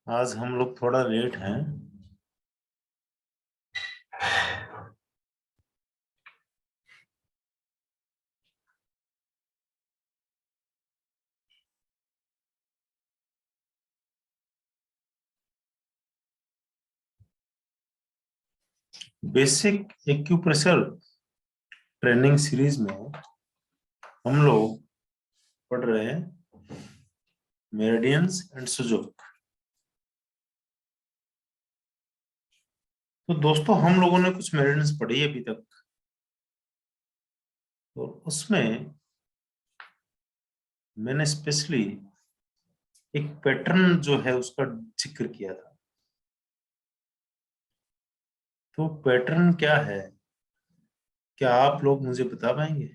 आज हम लोग थोड़ा लेट हैं। बेसिक एक्यूप्रेशर ट्रेनिंग सीरीज में हम लोग पढ़ रहे हैं मेरिडियंस एंड सुजोक। तो दोस्तों हम लोगों ने कुछ मेरिडियंस पढ़ी है अभी तक, और उसमें मैंने स्पेशली एक पैटर्न जो है उसका जिक्र किया था। तो पैटर्न क्या है, क्या आप लोग मुझे बता पाएंगे?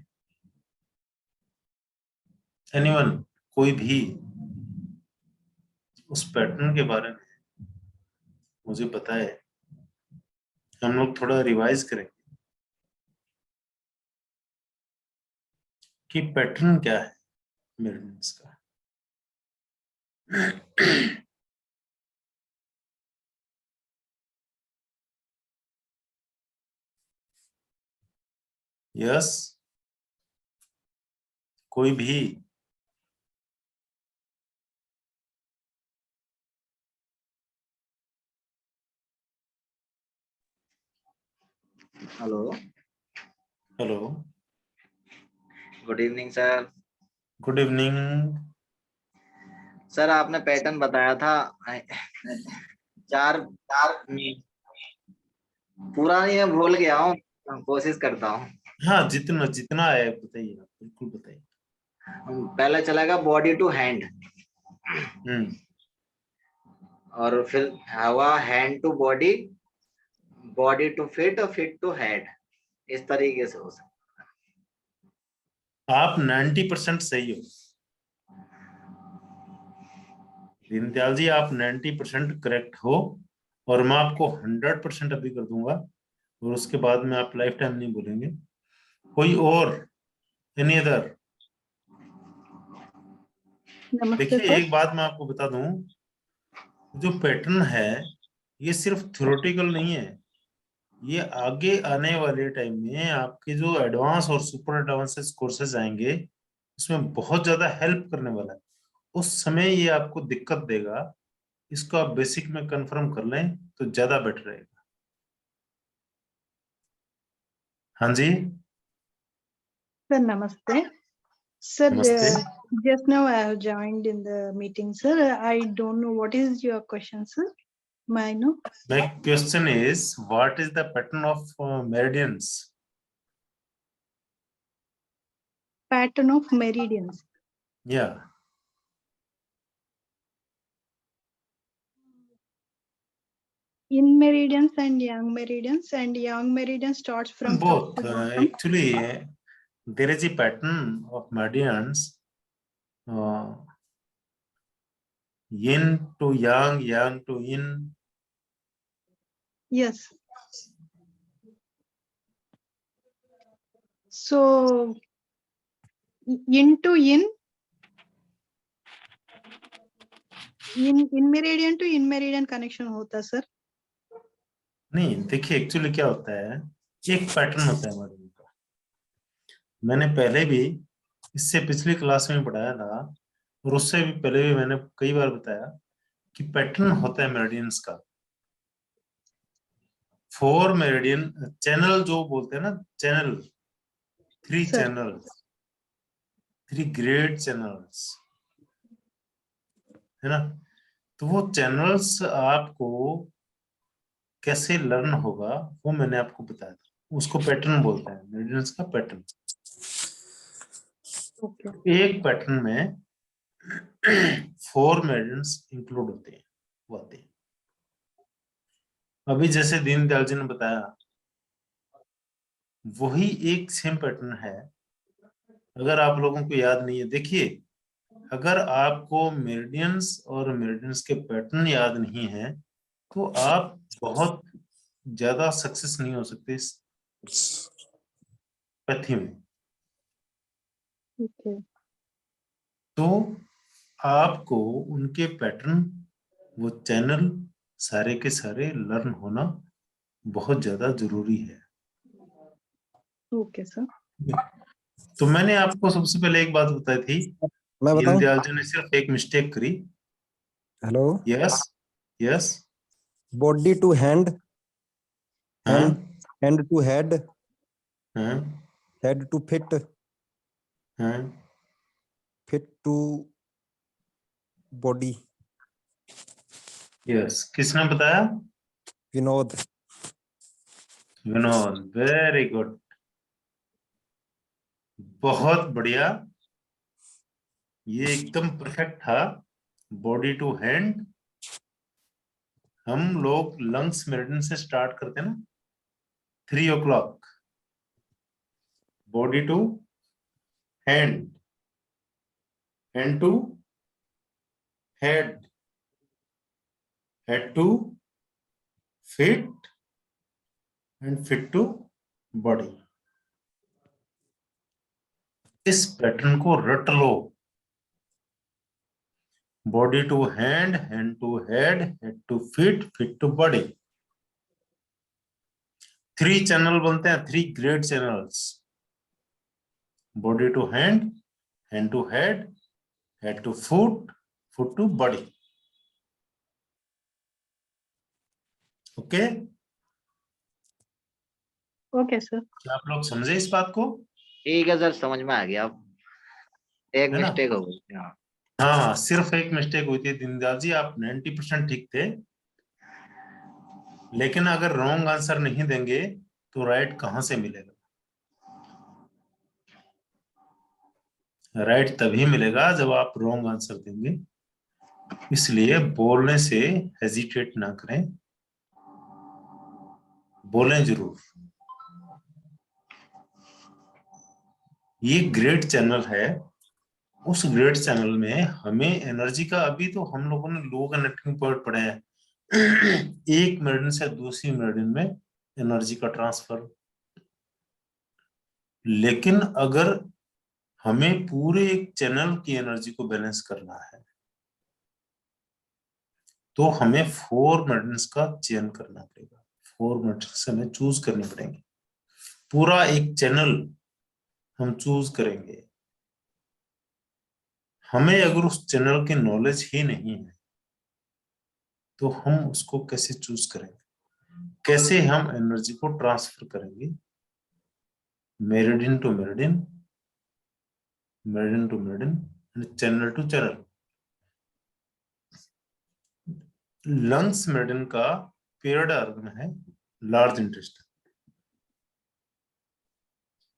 एनीवन, कोई भी उस पैटर्न के बारे में मुझे बताए। हम लोग थोड़ा रिवाइज करेंगे कि पैटर्न क्या है मेरिडियंस का। यस, कोई भी? Hello. Hello, good evening sir. Good evening. Sir आपने पैटर्न बताया था। चार चार पूरा नहीं, मैं भूल गया हूँ। कोशिश करता हूँ। हाँ, जितना जितना है बताइए, आप बिल्कुल बताइए। पहले चलेगा बॉडी टू हैंड, हम्म। और फिर हवा hand to body, body to feet और फिट टू हेड। इस तरीके से हो सकता आप 90% सही हो दीनदयाल जी, आप 90% करेक्ट हो। और मैं आपको 100% अभी कर दूंगा, और उसके बाद में आप लाइफ टाइम नहीं बोलेंगे। कोई और? Any other? नमस्ते देखिए, सर। एक बात मैं आपको बता दूं, जो पैटर्न है ये सिर्फ थ्योरेटिकल नहीं है। ये आगे आने वाले टाइम में आपके जो एडवांस और सुपर एडवांस कोर्सेज आएंगे उसमें बहुत ज्यादा हेल्प करने वाला है। उस समय ये आपको दिक्कत देगा, इसको आप बेसिक में कंफर्म कर लें तो ज्यादा बेटर रहेगा। हाँ जी, Sir, namaste. Sir, नमस्ते। just now I have joined in the meeting, sir. I don't know what is your question, sir. May I know? My question is, what is the pattern of meridians? Pattern of meridians. Yeah, In meridians and young meridian starts from top both. to bottom. Actually, there is a pattern of meridians, uh, yin to yang, yang to yin. Yes. So, yin to yin, in meridian to in meridian connection होता sir. नहीं, देखिए actually क्या होता है, एक pattern होता है modern का। मैंने पहले भी इससे पिछली क्लास में पढ़ाया था, और उससे भी पहले भी मैंने कई बार बताया कि पैटर्न होता है मेरिडियंस का। 4 मेरिडियन चैनल जो बोलते हैं ना, channel, 3 Sir. Channels, 3 great channels, है ना? तो वो चैनल्स आपको कैसे लर्न होगा वो मैंने आपको बताया था। उसको पैटर्न बोलते हैं, मेरिडियंस का पैटर्न। Okay. एक पैटर्न में 4 मेरिडियंस इंक्लूड होते हैं, वो आते हैं। अभी जैसे दीनदयाल जी ने बताया, वही एक सेम पैटर्न है। अगर आप लोगों को याद नहीं है, देखिए, अगर आपको मेरिडियंस और मेरिडियंस के पैटर्न याद नहीं है तो आप बहुत ज्यादा सक्सेस नहीं हो सकते इस पैथी में। Okay. तो आपको उनके पैटर्न वो चैनल सारे के सारे लर्न होना बहुत ज्यादा जरूरी है। Okay sir. तो मैंने आपको सबसे पहले एक बात बताई थी, मैं बताऊं? दीनदयाल जी ने सिर्फ एक मिस्टेक करी। Hello. Yes yes. Body to hand, हाँ हैंड टू हेड, हाँ हेड टू फिट, हाँ। Feet to body. यस, किसने बताया? विनोद। विनोद, वेरी गुड, बहुत बढ़िया, ये एकदम परफेक्ट था। बॉडी टू हैंड, हम लोग लंग्स मेरिडियन से स्टार्ट करते हैं ना, 3 o'clock। Body to hand, hand to head, head to feet, and feet to body. इस पैटर्न को रट लो। Body to hand, hand to head, head to feet, feet to body. 3 channel बनते हैं, 3 great channels. Body to hand, hand to head, head to foot, foot to body. Okay, okay sir. क्या आप लोग समझे इस बात को? ठीक है सर, समझ में आ गया। अब एक है ना? मिस्टेक हो गई। हाँ। हाँ, सिर्फ एक मिस्टेक हुई थी दीनदयाल जी, आप 90% ठीक थे, लेकिन अगर रॉन्ग आंसर नहीं देंगे तो राइट कहां से मिलेगा? राइट तभी मिलेगा जब आप रॉन्ग आंसर देंगे। इसलिए बोलने से हेजिटेट ना करें, बोलें जरूर। ये ग्रेट चैनल है, उस ग्रेट चैनल में हमें एनर्जी का, अभी तो हम लोगों ने लो कनेक्टिंग पॉइंट पढ़े हैं, एक मेरिडियन से दूसरी मेरिडियन में एनर्जी का ट्रांसफर। लेकिन अगर हमें पूरे एक चैनल की एनर्जी को बैलेंस करना है तो हमें 4 मेरिडियंस का चयन करना पड़ेगा। 4 मेरिडियंस हमें चूज करने पड़ेंगे, पूरा एक चैनल हम चूज करेंगे। हमें अगर उस चैनल की नॉलेज ही नहीं है तो हम उसको कैसे चूज करेंगे, कैसे हम एनर्जी को ट्रांसफर करेंगे meridian to meridian, meridian to meridian, channel to channel. Lungs meridian का पीरियड ऑर्गन है लार्ज इंटेस्टाइन,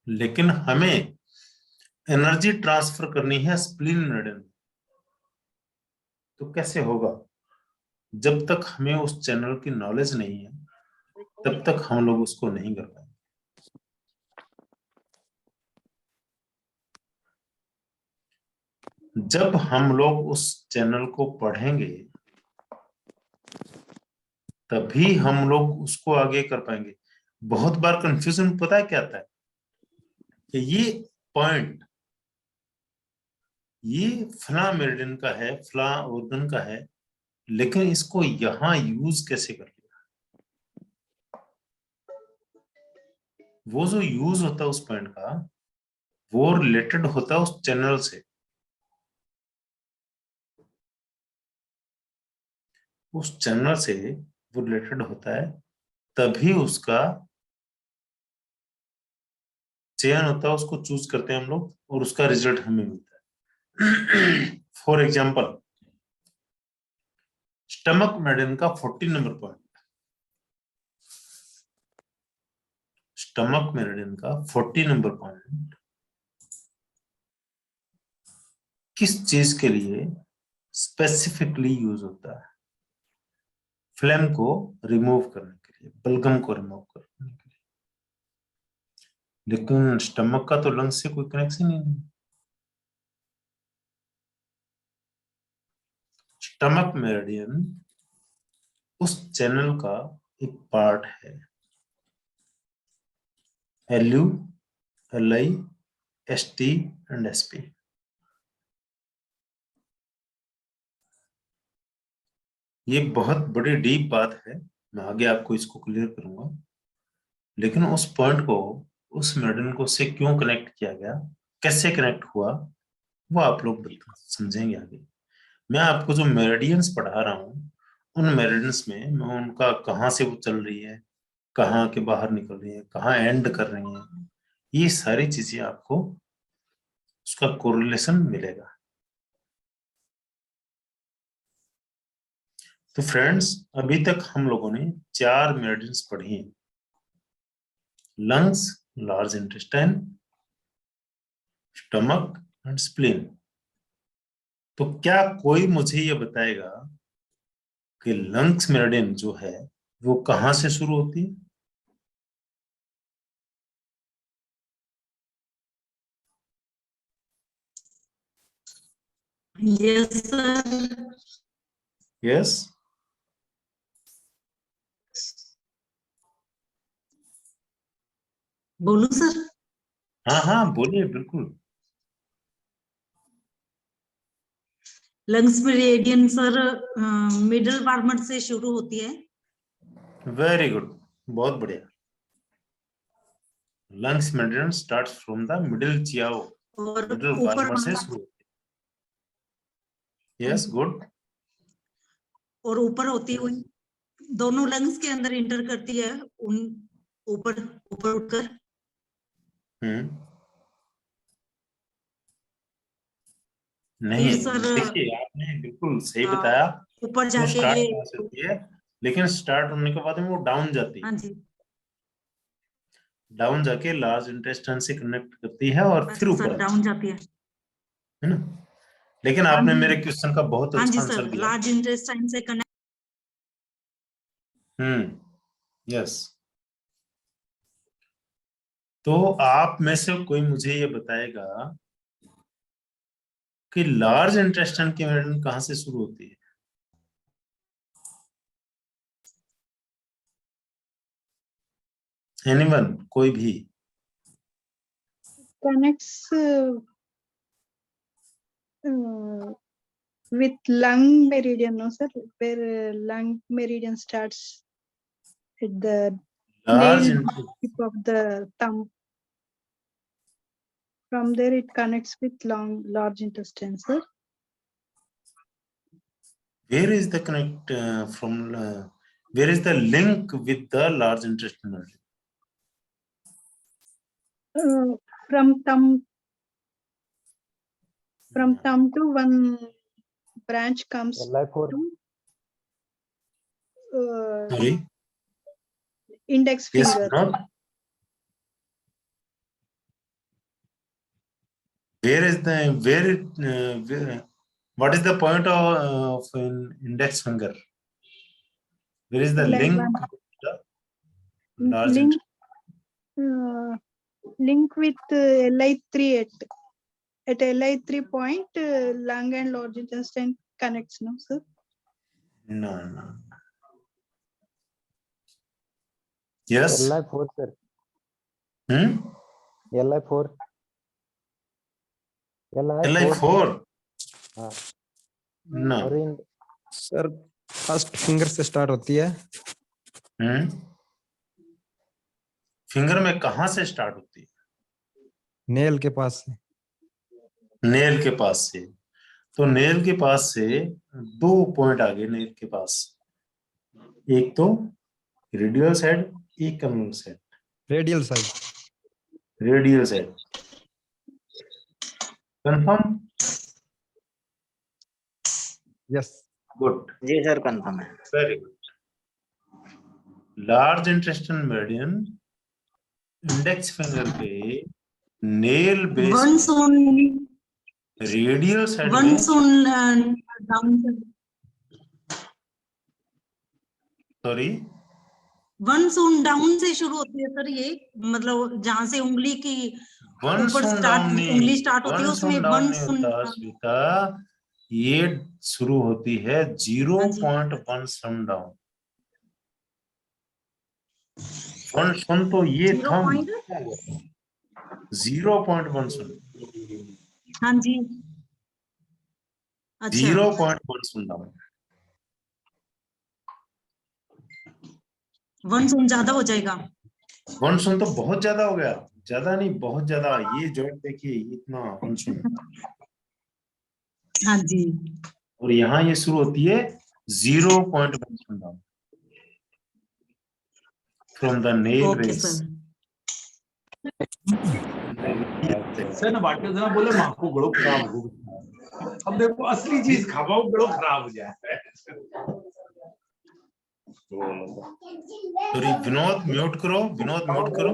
लेकिन हमें एनर्जी ट्रांसफर करनी है स्प्लीन मेरिडियन। तो कैसे होगा? जब तक हमें उस चैनल की नॉलेज नहीं है तब तक हम लोग उसको नहीं कर पाएंगे। जब हम लोग उस चैनल को पढ़ेंगे तभी हम लोग उसको आगे कर पाएंगे। बहुत बार कंफ्यूजन पता है क्या आता है कि ये पॉइंट, ये फला मेरिडियन का है, फला ऑर्गन का है, लेकिन इसको यहां यूज कैसे कर लिया? वो जो यूज होता है उस पॉइंट का, वो रिलेटेड होता है उस चैनल से। उस चैनल से वो रिलेटेड होता है, तभी उसका चयन होता है, उसको चूज करते हैं हम लोग और उसका रिजल्ट हमें मिलता है। फॉर एग्जाम्पल, स्टमक मेरिडियन का 14 नंबर पॉइंट, स्टमक मेरिडियन का 40 नंबर पॉइंट किस चीज के लिए स्पेसिफिकली यूज होता है? फ्लेम को रिमूव करने के लिए, बलगम को रिमूव करने के लिए। लेकिन स्टमक का तो लंग्स से कोई कनेक्शन ही नहीं। स्टमक मेरिडियन उस चैनल का एक पार्ट है। LU, LI, ST and SP। ये बहुत बड़ी डीप बात है, मैं आगे आपको इसको क्लियर करूंगा, लेकिन उस पॉइंट को, उस मेरिडियन को से क्यों कनेक्ट किया गया, कैसे कनेक्ट हुआ, वो आप लोग समझेंगे आगे। मैं आपको जो मेरिडियंस पढ़ा रहा हूँ, उन मेरिडियंस में मैं उनका कहाँ से वो चल रही है, कहाँ के बाहर निकल रही है, कहाँ एंड कर रही है, ये सारी चीजें आपको उसका कोरिलेशन मिलेगा। तो फ्रेंड्स, अभी तक हम लोगों ने 4 मेरिडियंस पढ़ी हैं, lungs, large intestine, stomach and spleen. तो क्या कोई मुझे ये बताएगा कि लंग्स मेरिडियन जो है वो कहाँ से शुरू होती है? Yes sir. यस, बोलूं सर? हाँ हाँ बोलिए, बिल्कुल। Lungs meridian sir middle warmer से शुरू होती है। वेरी गुड, बहुत बढ़िया। Lungs meridian starts from the middle Chiao, और मिडिल ऊपर वार्मर से शुरू होती है। Yes, good. और ऊपर होती हुई दोनों लंग्स के अंदर इंटर करती है, उन ऊपर ऊपर उठकर। नहीं, फिर सर देखिए आपने बिल्कुल सही बताया, ऊपर वो जाके स्टार्ट ये, कहाँ से होती है, लेकिन स्टार्ट होने के बाद में वो डाउन जाती हाँ है, जी, डाउन जाके लार्ज इंटेस्टाइन से कनेक्ट करती है और फिर अच्छा ऊपर सर आती डाउन जाती है। है ना। लेकिन हाँ आपने जी, मेरे क्वेश्चन का बहुत हाँ जी अच्छा सर, आंसर दिया। लार्ज इंटेस्टाइन से कनेक्ट। यस। तो आप में से कोई मुझे ये बताएगा कि लार्ज इंटेस्टाइन की मेरिडियन कहाँ से शुरू होती है? एनीवन, कोई भी? Connects with lung meridian, no sir, where lung meridian starts at the large nail tip of the thumb. From there it connects with large intestine, sir. Where is the connect where is the link with the large intestinal meridien? From thumb to one branch comes Li4. to Sorry, index yes, finger. not. Where is the what is the point of an index finger? Where is the Like link one with the large link intestinal? link with Li3 at Li3 point, lung and large intestine connects, no sir? No, no. Yes. Li4 sir. Hmm? Li4. Li4. हाँ, No. और इन sir first finger से start होती है। Finger में कहाँ से start होती है? नेल के पास से। नेल के पास से। तो नेल के पास से 2 पॉइंट आगे नेल के पास, एक तो रेडियल साइड, एक communal side. Radial side. Radial side confirm? Yes. Good, जी सर कंफर्म है। Very good. Large intestine meridian index finger के नेल बेस वंस में ओनली, रेडियल साइड में, once on down, sorry, once on down से शुरू होती है sir ये, मतलब जहां से उंगली की वंस ऊपर ऑन डाउन स्टार्ट, नहीं, उंगली स्टार्ट होती है वंस उसमें ऑन डाउन नहीं वंस ऑन। होता श्वेता, ये शुरू होती है हाँ 0.1 सम डाउन। वन सुन तो ये 0 थम पॉइंट, 0.1 सुन, हाँ जी, अच्छा 0.1 सुन डाउन। 1 ज्यादा हो जाएगा। 1 तो बहुत ज्यादा हो गया, ज्यादा नहीं बहुत ज्यादा। ये जॉइंट देखिए इतना 1 हाँ जी। और यहाँ ये शुरू होती है 0.1 फ्रॉम द नेल ओके रेस। सर। सर ना बाटे जरा बोले माँ को गड़ो खराब हो गया। अब देखो असली चीज खाओ गड़ो खराब हो जाए। सॉरी विनोद म्यूट करो, विनोद म्यूट करो।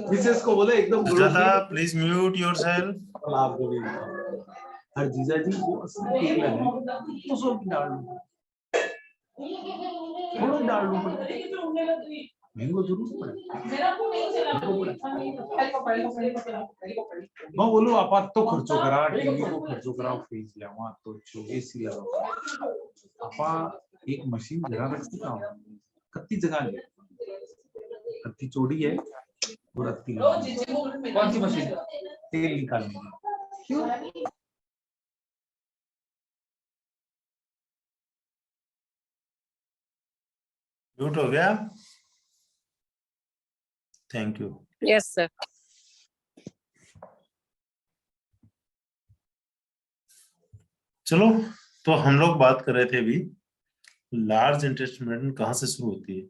मिसेस को बोले एकदम गड़ो सुजाता प्लीज म्यूट योरसेल्फ। खराब हो गई। हर जीजा जी वो असली तेल है तो सब डाल लो, थोड़ा डाल लो, महंगो जरूर मैं बोलू आप तो खर्चो करा, टीवी को खर्चो करा, फ्रिज लावा तो एसी लगाओ, आप एक मशीन जरा रख सकता हूँ कत्ती जगह ले, कत्ती चौड़ी है और अत्ती लंबी। कौन सी मशीन? तेल निकालने की। क्यों? म्यूट हो गया, थैंक यू। Yes sir. चलो तो हम लोग बात कर रहे थे अभी लार्ज इंटरेस्ट मेरिडियन कहाँ से शुरू होती है,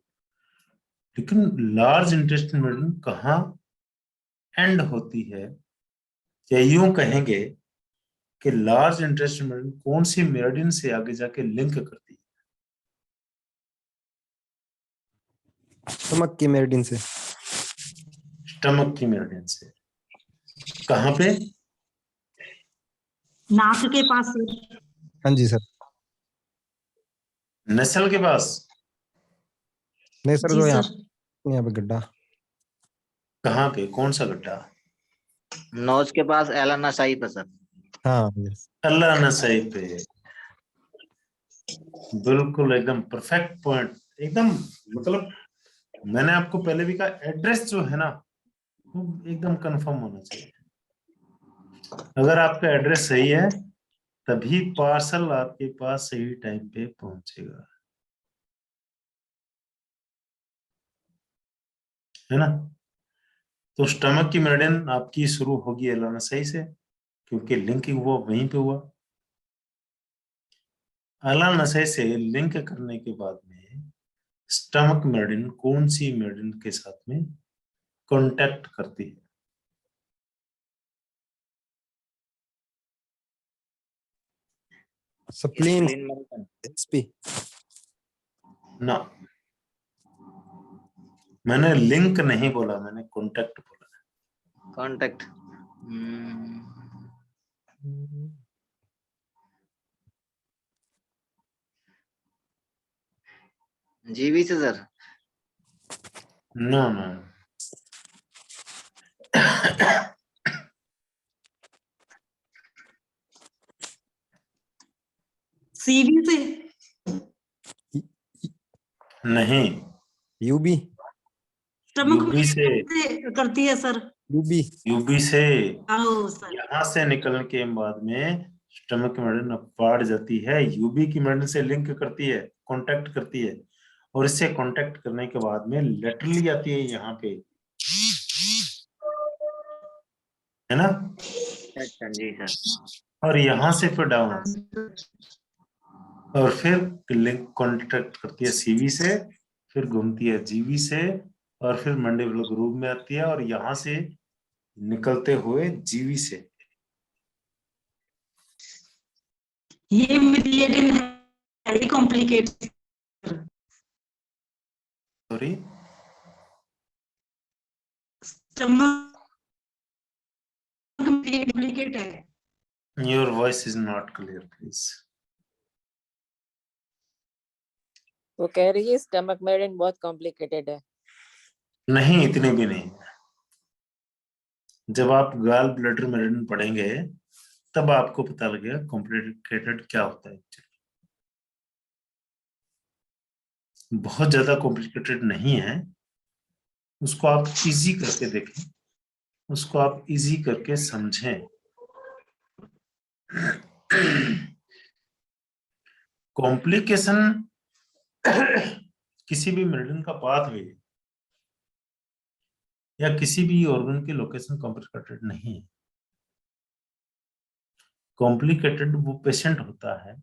लेकिन लार्ज इंटरेस्ट मेरिडियन कहाँ एंड होती है, या यूं कहेंगे कि लार्ज इंटरेस्ट मेरिडियन कौन सी मेरिडियन से आगे जाके लिंक करती है? स्टमक की मेरिडियन से। स्टमक की मेरिडियन से। कहाँ पे? नाक के पास से। हाँ जी सर। नसल के पास? नहीं सर, जी जो सर। यहाँ पे गड्ढा। कहाँ पे, कौन सा गड्ढा? नोज के पास एलानासाई पे सर। हाँ यस। अल्लाह न सही पे, बिल्कुल एकदम परफेक्ट पॉइंट, एकदम मतलब मैंने आपको पहले भी कहा एड्रेस जो है ना वो एकदम कंफर्म होना चाहिए। अगर आपका एड्रेस सही है तभी पार्सल आपके पास सही टाइम पे पहुंचेगा, है ना। तो स्टमक की मेरिडियन आपकी शुरू होगी एलानासाई से, क्योंकि लिंकिंग वो वहीं पे हुआ। एलानासाई से लिंक करने के बाद में स्टमक मेरिडियन कौन सी मेरिडियन के साथ में कांटेक्ट करती है? स्प्लीन। एसपी। ना, मैंने लिंक नहीं बोला, मैंने कांटेक्ट बोला। कांटेक्ट। जीवी से सर। नो नो सीवी से। नहीं, यूबी। स्टमक यूबी से। करती है सर। यूबी। यूबी से आओ सर। यहाँ से निकलने के बाद में स्टमक मेरिडियन बढ़ जाती है, यूबी की मेरिडियन से लिंक करती है, कांटेक्ट करती है, और इससे कांटेक्ट करने के बाद में लेटरली आती है यहाँ पे, है ना। अच्छा जी सर। और यहाँ से फिर डाउन आती है और फिर लिंक कांटेक्ट करती है सीवी से, फिर घूमती है जीवी से और फिर मंडिबुलर ग्रूव में आती है और यहाँ से निकलते हुए जीवी से। ये मेरिडियन है कॉम्प्लिकेटेड। सॉरी, स्टमक कॉम्प्लिकेटेड है। Your voice is not clear please. वो कह रही है स्टमक मेरिडियन बहुत कॉम्प्लिकेटेड है। नहीं, इतने भी नहीं। जब आप गॉल ब्लैडर मेरिडियन पढ़ेंगे तब आपको पता लगेगा कॉम्प्लिकेटेड क्या होता है। बहुत ज्यादा कॉम्प्लिकेटेड नहीं है, उसको आप इजी करके देखें, उसको आप इजी करके समझें। कॉम्प्लिकेशन किसी भी मेरिडियन का पाथवे या किसी भी ऑर्गन की लोकेशन कॉम्प्लिकेटेड नहीं है। कॉम्प्लिकेटेड वो पेशेंट होता है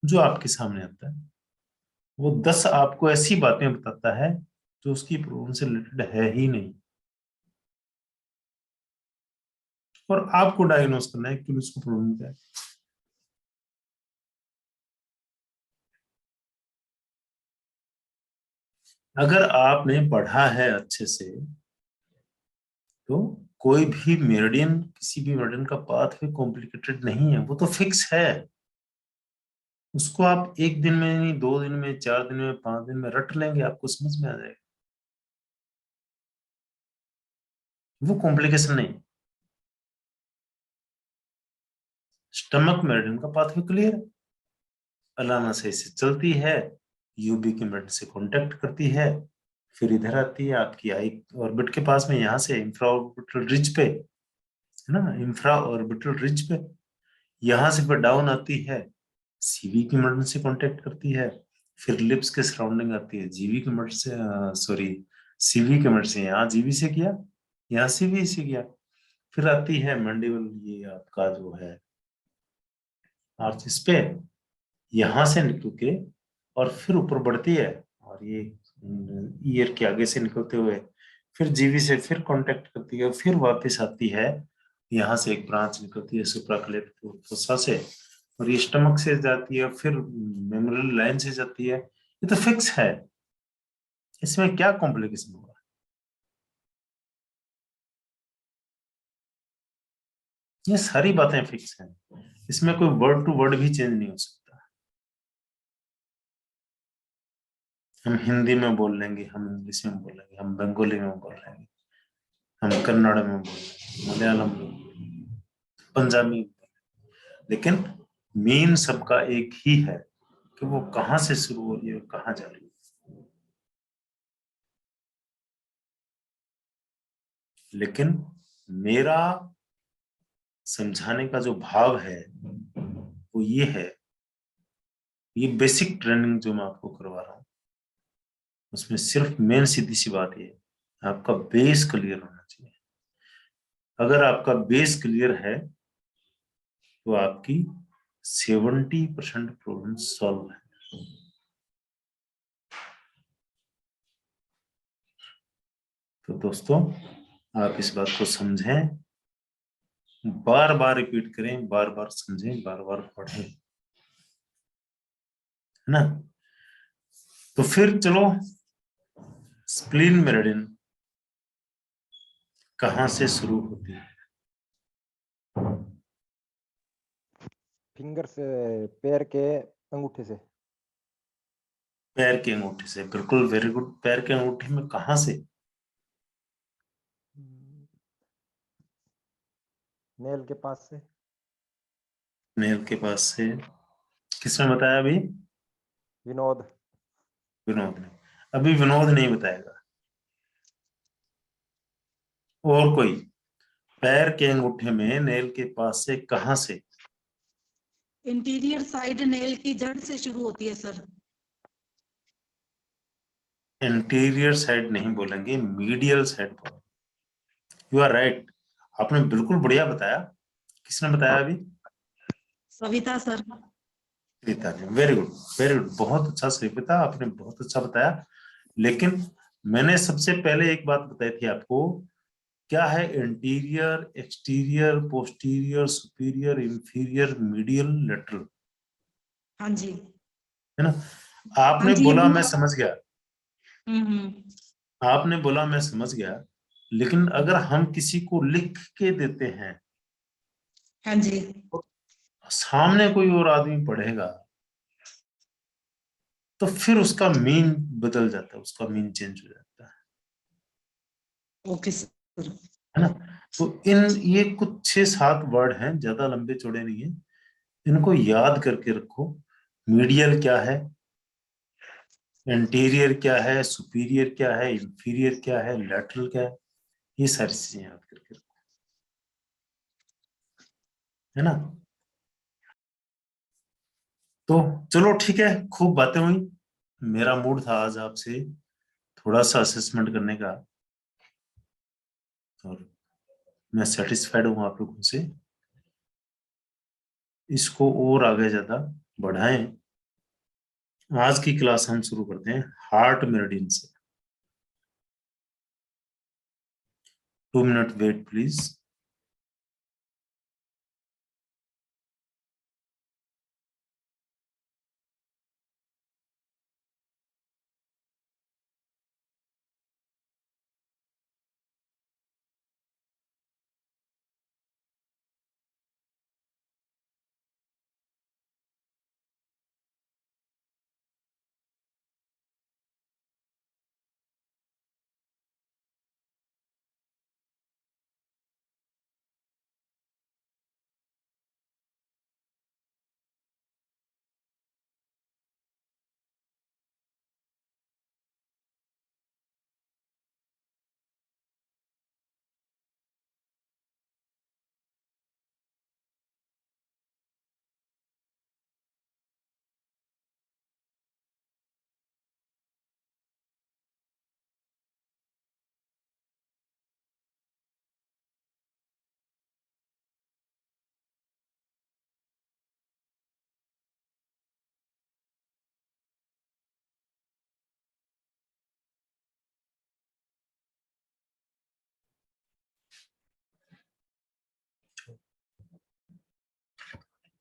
जो आपके सामने आता है, वो 10 आपको ऐसी बातें बताता है जो उसकी प्रॉब्लम से रिलेटेड है ही नहीं, और आपको डायग्नोस करना है कि उसको प्रॉब्लम क्या है। अगर आपने पढ़ा है अच्छे से तो कोई भी मेरिडियन, किसी भी मेरिडियन का पाथवे कॉम्प्लिकेटेड नहीं है, वो तो फिक्स है। उसको आप एक दिन में नहीं, 2 दिन में, 4 दिन में, 5 दिन में रट लेंगे, आपको समझ में आ जाएगा। वो कॉम्प्लिकेशन नहीं। स्टमक मेरिडियन का पाथवे क्लियर है, अलाना सही से चलती है, यूबी के मेरिडियन से कांटेक्ट करती है, फिर इधर आती है आपकी आई ऑर्बिट के पास में, यहाँ से इंफ्रा ऑर्बिटल रिज पे, है ना, इंफ्रा ऑर्बिटल रिज पे, यहाँ से फिर डाउन आती है, सीवी की मेरिडियन से कांटेक्ट करती है, फिर लिप्स के सराउंडिंग आती है, जीवी के मेरिडियन से, सॉरी सीवी के मेरिडियन से, यहाँ जीवी से किया, यहाँ सीवी से किया, फिर आती है मैंडिबल, ये आपका जो है आर्चिस पे, यहाँ से निकल के और फिर ऊपर बढ़ती है, और ये ईयर के आगे से निकलते हुए फिर जीवी से फिर कांटेक्ट करती है, फिर वापस आती है, यहाँ से एक ब्रांच निकलती है सुप्राक्लेविकुलर फोसा से, और ये स्टमक से जाती है, फिर मेमोरल लाइन से जाती है। ये तो फिक्स है, इसमें क्या कॉम्प्लिकेशन होगा? ये सारी बातें फिक्स हैं, इसमें कोई वर्ड टू वर्ड भी चेंज नहीं हो सकता। हम हिंदी में बोल लेंगे, हम इंग्लिश में बोल लेंगे, हम बंगाली में बोल लेंगे, हम कन्नड़ में बोल लेंगे, मलयालम में, पंजाबी, लेकिन मेन सबका एक ही है कि वो कहां से शुरू हो रही है, कहां जा रही है। लेकिन मेरा समझाने का जो भाव है वो ये है, ये बेसिक ट्रेनिंग जो मैं आपको करवा रहा हूं, उसमें सिर्फ मेन सीधी सी बात ये है, आपका बेस क्लियर होना चाहिए। अगर आपका बेस क्लियर है तो आपकी 70% प्रॉब्लम सॉल्व है। तो दोस्तों, आप इस बात को समझें, बार बार रिपीट करें, बार बार समझें, बार बार पढ़ें, है ना। तो फिर चलो, स्प्लीन मेरिडियन कहां से शुरू होती है? फिंगर से, पैर के अंगूठे से। पैर के अंगूठे से, बिल्कुल, वेरी गुड। पैर के अंगूठे में कहां से? नेल के पास से। नेल के पास से। किसने बताया अभी? विनोद। विनोद ने। अभी विनोद नहीं बताएगा, और कोई? पैर के अंगूठे में नेल के पास से कहां से? इंटीरियर साइड नेल की जड़ से शुरू होती है सर। इंटीरियर साइड नहीं बोलेंगे, मीडियल साइड बोलेंगे। यू आर राइट, आपने बिल्कुल बढ़िया बताया। किसने बताया अभी? सविता सर। सविता ने। वेरी गुड, वेरी गुड, बहुत अच्छा सविता, आपने बहुत अच्छा बताया। लेकिन मैंने सबसे पहले एक बात बताई थी आपको, क्या है? Interior, exterior, posterior, superior, inferior, medial, lateral, हाँ जी। है ना। आपने हाँ जी, बोला ये मैं समझ गया, आपने बोला मैं समझ गया, लेकिन अगर हम किसी को लिख के देते हैं, हाँ जी। सामने कोई और आदमी पढ़ेगा, तो फिर उसका मीन बदल जाता है, उसका मीन चेंज हो जाता ओके सर। है ना। तो ये कुछ 6-7 वर्ड हैं, ज्यादा लंबे चौड़े नहीं है, इनको याद करके रखो। मीडियल क्या है, इंटीरियर क्या है, सुपीरियर क्या है, इंफीरियर क्या है, लैटरल क्या है, ये सारी चीजें याद करके रखो, है ना। तो चलो ठीक है, खूब बातें हुई, मेरा मूड था आज आपसे थोड़ा सा असेसमेंट करने का, और मैं सेटिस्फाइड हूँ आप लोगों से। इसको और आगे ज्यादा बढ़ाएं। आज की क्लास हम शुरू करते हैं हार्ट मेरिडियन से। 2 मिनट वेट प्लीज।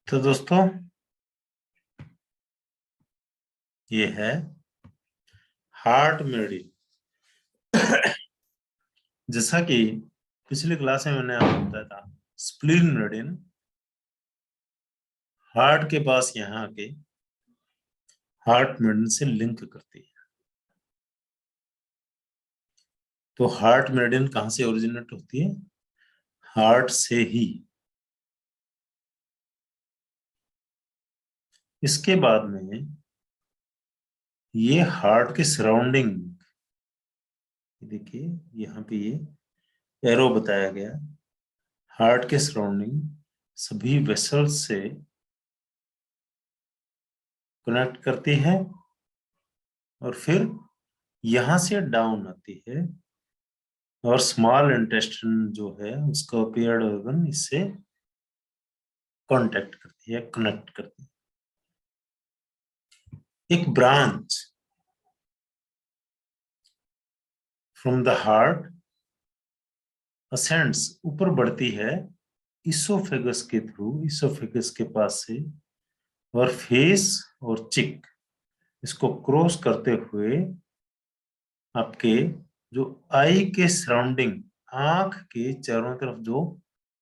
तो दोस्तों, ये है हार्ट मेरिडियन। जैसा कि पिछली क्लास में मैंने आपको बताया था, स्प्लीन मेरिडियन हार्ट के पास यहाँ आके हार्ट मेरिडियन से लिंक करती है। तो हार्ट मेरिडियन कहाँ से ओरिजिनेट होती है? हार्ट से ही। इसके बाद में ये हार्ट के सराउंडिंग, देखिए यहाँ पे ये एरो बताया गया, हार्ट के सराउंडिंग सभी वेसल्स से कनेक्ट करती है और फिर यहां से डाउन आती है, और स्मॉल इंटेस्टाइन जो है उसका पेयर्ड ऑर्गन इससे कांटेक्ट करती है, कनेक्ट करती है। एक branch from the heart ascends, ऊपर बढ़ती है इसोफेगस के थ्रू, इसोफेगस के पास से, और फेस और चिक इसको क्रॉस करते हुए आपके जो आई के सराउंडिंग, आंख के चारों तरफ जो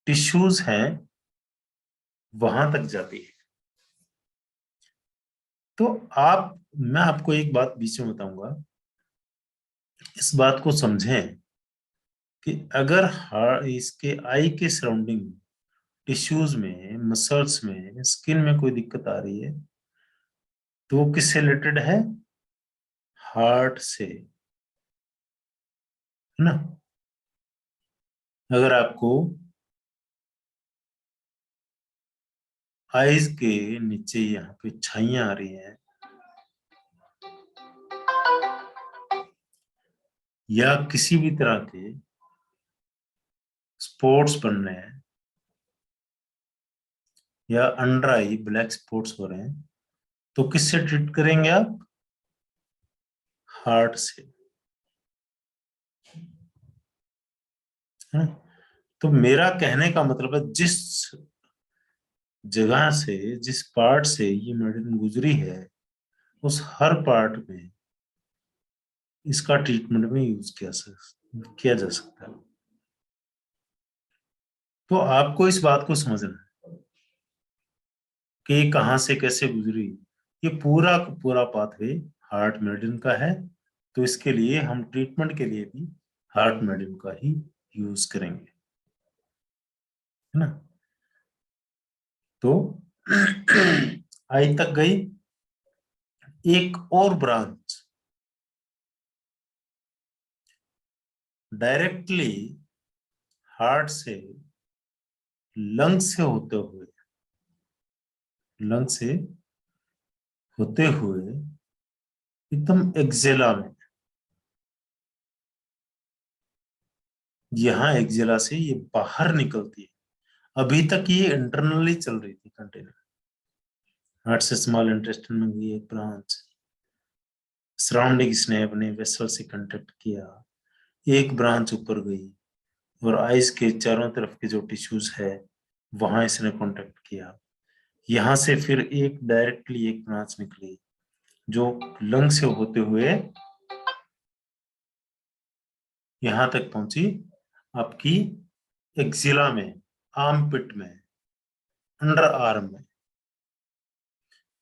टिश्यूज हैं वहां तक जाती है। तो मैं आपको एक बात बीच में बताऊंगा, इस बात को समझें कि अगर इसके आई के सराउंडिंग टिश्यूज में, मसल्स में, स्किन में कोई दिक्कत आ रही है तो वो किससे रिलेटेड है? हार्ट से, है ना। अगर आपको आईज के नीचे यहाँ पे छाइयां आ रही हैं, या किसी भी तरह के स्पॉट्स बन रहे हैं, या अंडर आई ब्लैक स्पॉट्स हो रहे हैं, तो किससे ट्रीट करेंगे आप? हार्ट से, है ना। तो मेरा कहने का मतलब है, जिस जगह से, जिस पार्ट से ये मेडिसिन गुजरी है, उस हर पार्ट में इसका ट्रीटमेंट में यूज किया जा सकता है। तो आपको इस बात को समझना है कि कहां से कैसे गुजरी। ये पूरा का पूरा पाथवे हार्ट मेडिसिन का है, तो इसके लिए हम ट्रीटमेंट के लिए भी हार्ट मेडिसिन का ही यूज करेंगे, है ना। तो आई तक गई। एक और ब्रांच डायरेक्टली हार्ट से लंग से होते हुए, लंग से होते हुए एकदम एक्जेला में, यहाँ एक्जेला से ये बाहर निकलती है। अभी तक ये इंटरनली चल रही थी कंटेनर, हार्ट से स्मॉल इंटेस्टाइन में गई एक ब्रांच, सराउंडिंग्स ने अपने वेसल से कांटेक्ट किया, एक ब्रांच ऊपर गई और आइस के चारों तरफ के जो टिश्यूज है वहां इसने कांटेक्ट किया। यहाँ से फिर एक डायरेक्टली एक ब्रांच निकली जो लंग से होते हुए यहाँ तक पहुंची आपकी एक्सिला में, आर्मपिट में, अंडर आर्म में,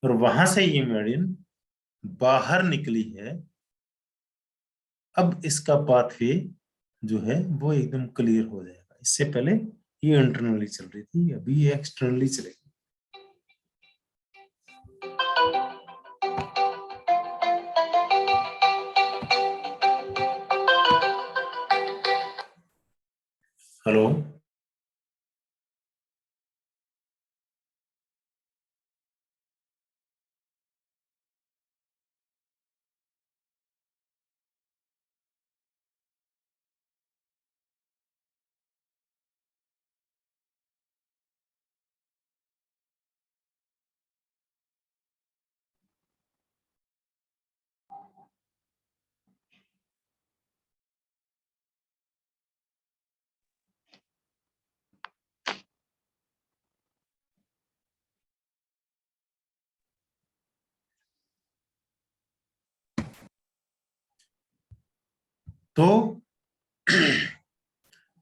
और वहां से ये मेडिन बाहर निकली है। अब इसका पाथवे जो है वो एकदम क्लियर हो जाएगा। इससे पहले ये इंटरनली चल रही थी, अभी ये एक्सटर्नली चलेगी। हेलो, तो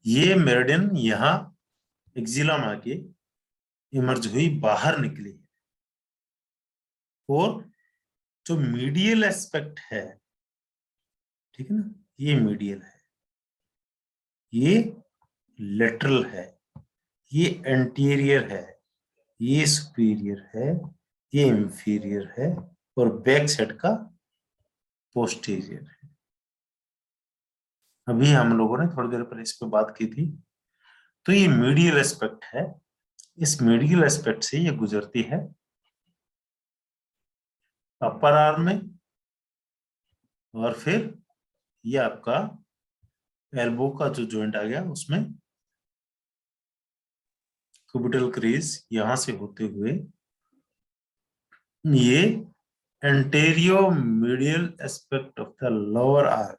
ये मेरिडियन यहाँ एक्सिला में आके इमर्ज हुई, बाहर निकली, और जो मीडियल एस्पेक्ट है, ठीक है ना, ये मीडियल है, ये लेटरल है, ये एंटीरियर है, ये सुपीरियर है, ये इंफीरियर है, और बैक साइड का पोस्टीरियर है। अभी हम लोगों ने थोड़ी देर पहले इस पे बात की थी। तो ये मीडियल एस्पेक्ट है, इस मीडियल एस्पेक्ट से ये गुजरती है अपर आर्म में, और फिर ये आपका एल्बो का जो जॉइंट आ गया उसमें क्यूबिटल क्रीज, यहां से होते हुए ये anteromedial aspect of the lower arm,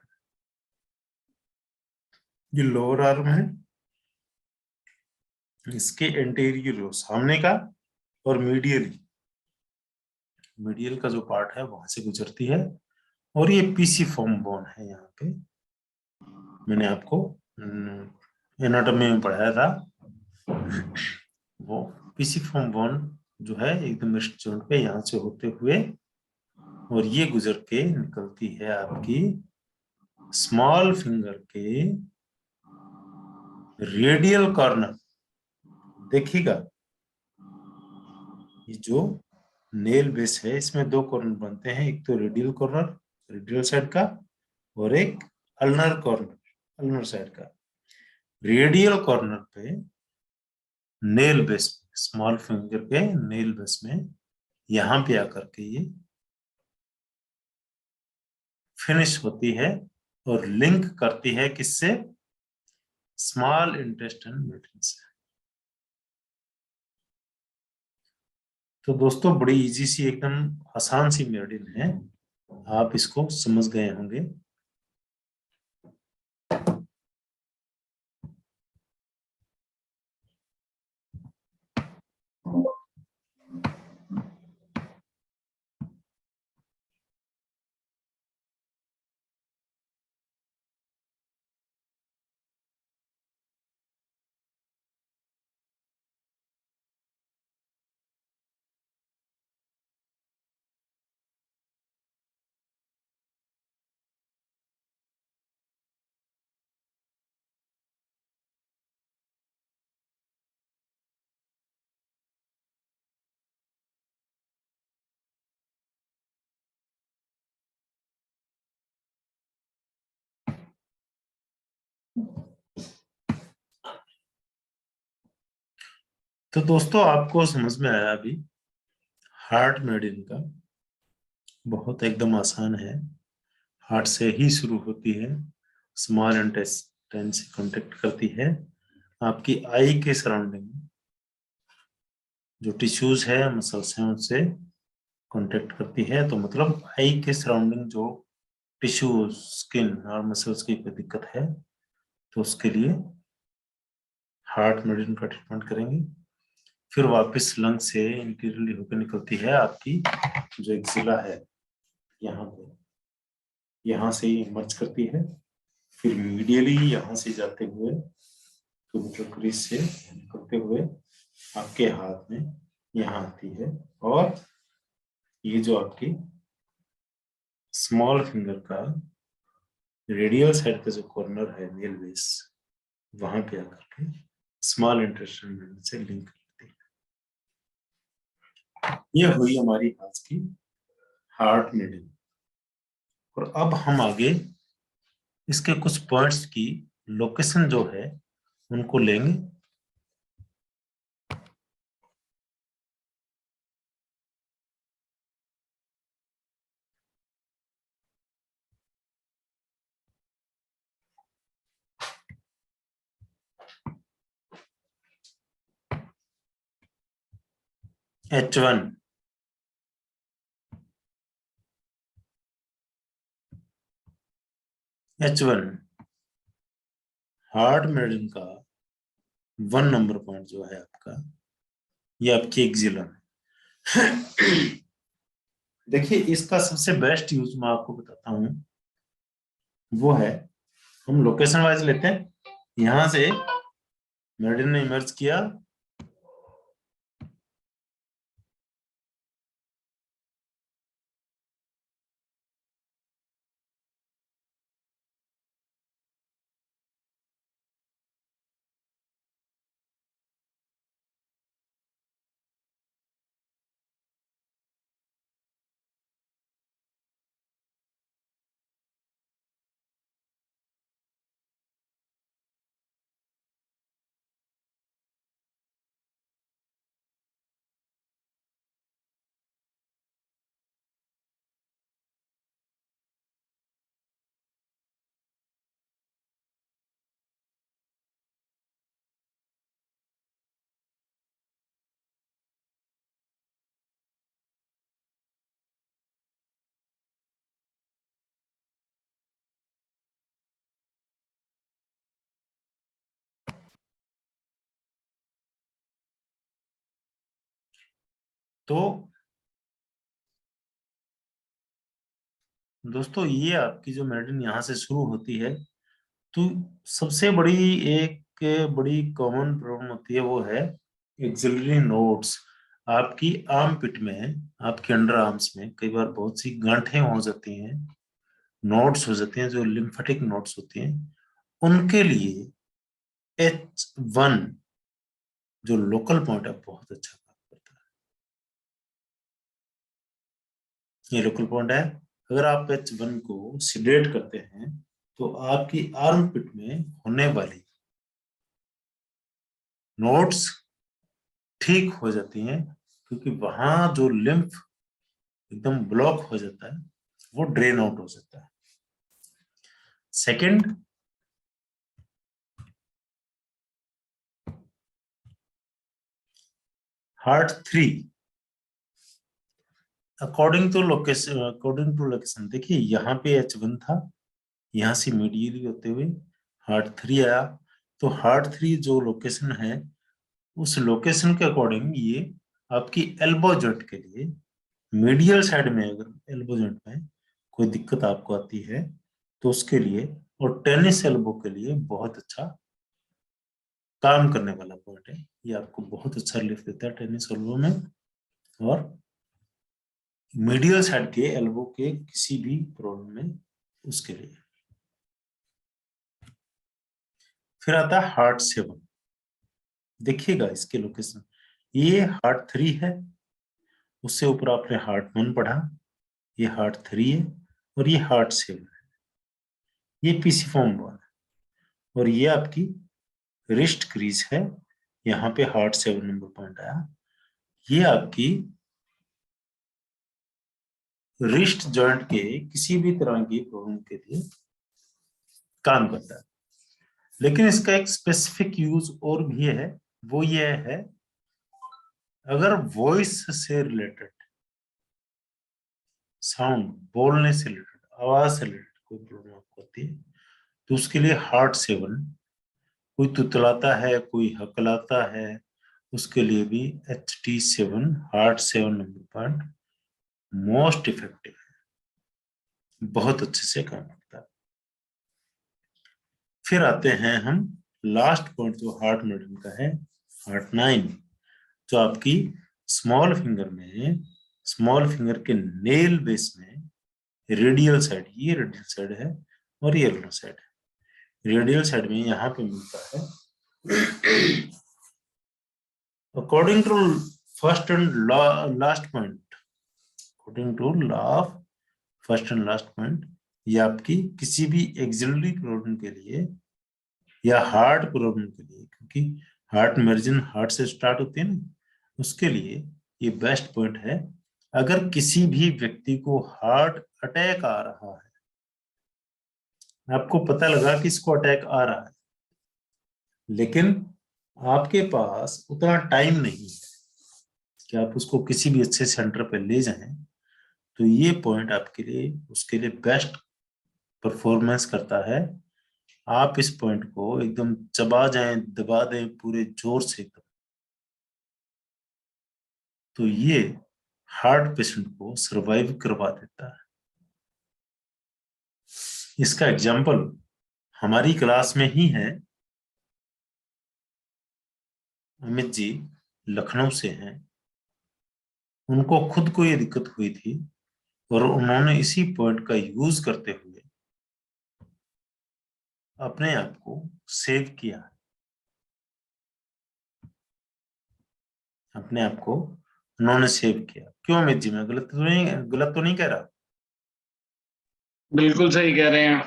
ये लोअर आर्म है, इसके एंटेरियर सामने का, और मीडियल का जो पार्ट है वहां से गुजरती है। और ये पीसी फॉर्म बोन है, यहाँ पे मैंने आपको एनाटॉमी में पढ़ाया था, वो पीसी फॉर्म बोन जो है एकदम रिस्ट जॉइंट पे यहाँ से होते हुए, और ये गुजर के निकलती है आपकी स्मॉल फिंगर के रेडियल कॉर्नर। देखिएगा, ये जो नेल बेस है इसमें दो कॉर्नर बनते हैं, एक तो रेडियल कॉर्नर रेडियल साइड का, और एक अल्नर कॉर्नर अल्नर साइड का। रेडियल कॉर्नर पे नेल बेस, स्मॉल फिंगर के नेल बेस में यहां पे आकर के ये फिनिश होती है और लिंक करती है किससे, स्मॉल इंटेस्टाइन मेडियन से। तो दोस्तों बड़ी इजी सी, एकदम आसान सी मेडियन है, आप इसको समझ गए होंगे। तो दोस्तों आपको समझ में आया अभी हार्ट मेडियन का बहुत एकदम आसान है, हार्ट से ही शुरू होती है, स्मॉल इंटेस्टाइन से कांटेक्ट करती है, आपकी आई के सराउंडिंग जो टिश्यूज है, मसल्स हैं, उनसे कांटेक्ट करती है। तो मतलब आई के सराउंडिंग जो टिश्यू, स्किन और मसल्स की कोई दिक्कत है तो उसके लिए हार्ट मेडिसिन का ट्रीटमेंट करेंगे। फिर वापस लंग से इंटीरियरली होकर निकलती है आपकी जो एक्सिला है, यहाँ पे, यहाँ से इमर्ज करती है, फिर मीडियली यहाँ से जाते हुए तो क्रीज से निकलते हुए आपके हाथ में यहाँ आती है, और ये जो आपकी स्मॉल फिंगर का रेडियल साइड का जो कॉर्नर है नेल बेस, वहां पे आकर के स्मॉल इंटेस्टाइन से लिंक करती है। ये हुई हमारी आज की हार्ट मेडिसिन। और अब हम आगे इसके कुछ पॉइंट्स की लोकेशन जो है उनको लेंगे। H1, H1 हार्ट मेडिसिन का 1 नंबर पॉइंट जो है आपका, ये आपकी एक्सिला है। देखिए, इसका सबसे बेस्ट यूज मैं आपको बताता हूं, वो है हम लोकेशन वाइज लेते हैं। यहां से मेडिसिन ने इमर्ज किया, तो दोस्तों ये आपकी जो मेडिसिन यहाँ से शुरू होती है, तो सबसे बड़ी एक बड़ी कॉमन प्रॉब्लम होती है, वो है एक्सिलरी नोड्स। आपकी आर्म पिट में, आपके अंडर आर्म्स में कई बार बहुत सी गांठें हो जाती हैं, नोड्स हो जाती हैं, जो लिम्फेटिक नोड्स होती हैं। उनके लिए H1 जो लोकल पॉइंट है बहुत अच्छा काम करता है। ये लोकल पॉइंट है, अगर आप H1 को सिलेक्ट करते हैं तो आपकी आर्म पिट में होने वाली नोड्स ठीक हो जाती हैं, क्योंकि वहां जो लिम्फ एकदम ब्लॉक हो जाता है वो ड्रेन आउट हो जाता है। Second, heart 3 according to location, देखिए यहाँ पे H1 था, यहाँ से मीडियली होते हुए हार्ट 3 आया, तो हार्ट 3 जो लोकेशन है, उस लोकेशन के अकॉर्डिंग ये आपकी एल्बो जॉइंट के लिए मीडियल साइड में, अगर एल्बो जॉइंट में कोई दिक्कत आपको आती है तो उसके लिए, और टेनिस एल्बो के लिए बहुत अच्छा काम करने वाला पॉइंट है। ये आपको बहुत अच्छा रिलीफ देता है टेनिस एल्बो में, और मीडियल साइड के एल्बो के किसी भी प्रॉब्लम में उसके लिए। फिर आता है हार्ट 7। देखिएगा इसके लोकेशन, ये हार्ट 3 है, उससे ऊपर आपने हार्ट 1 पढ़ा, ये हार्ट 3 है, और ये हार्ट 7 है, ये पीसीफॉर्म 1 है, और ये आपकी रिस्ट क्रीज है, यहाँ पे हार्ट 7 नंबर पॉइंट आया। ये आपकी रिस्ट जॉइंट के किसी भी तरह की प्रॉब्लम के लिए काम करता है। लेकिन इसका एक स्पेसिफिक यूज और भी है, वो ये है अगर वॉइस से रिलेटेड, साउंड, बोलने से रिलेटेड, आवाज से रिलेटेड कोई प्रॉब्लम आपको होती है तो उसके लिए हार्ट 7, कोई तुतलाता है, कोई हकलाता है, उसके लिए भी HT7 heart 7 number point most effective है, बहुत अच्छे से काम करता है। फिर आते हैं हम लास्ट पॉइंट जो हार्ट मेरिडियन का है, हार्ट 9, जो आपकी स्मॉल फिंगर में, स्मॉल फिंगर के नेल बेस में रेडियल साइड, ये रेडियल साइड है और ये लोअर साइड है। रेडियल साइड में यहाँ पे मिलता है according to first and last point, according to law of first and last point, ये आपकी किसी भी एक्सिलरी प्रॉब्लम के लिए या हार्ट प्रॉब्लम के लिए, क्योंकि हार्ट मेरिडियन हार्ट से स्टार्ट होती है ना, उसके लिए ये बेस्ट पॉइंट है। अगर किसी भी व्यक्ति को हार्ट अटैक आ रहा है, आपको पता लगा कि इसको अटैक आ रहा है, लेकिन आपके पास उतना टाइम नहीं है कि आप उसको किसी भी अच्छे सेंटर पे ले जाएं, तो ये पॉइंट आपके लिए, उसके लिए बेस्ट परफॉर्मेंस करता है। आप इस पॉइंट को एकदम चबा जाएं, दबा दें पूरे जोर से एकदम, तो ये हार्ट पेशेंट को सरवाइव करवा देता है। इसका एग्जाम्पल हमारी क्लास में ही है, अमित जी लखनऊ से हैं, उनको खुद को ये दिक्कत हुई थी और उन्होंने इसी पॉइंट का यूज करते हुए अपने आप को सेव किया, अपने आप को उन्होंने सेव किया। क्यों अमित जी, मैं गलत तो नहीं कह रहा? बिल्कुल सही कह रहे हैं।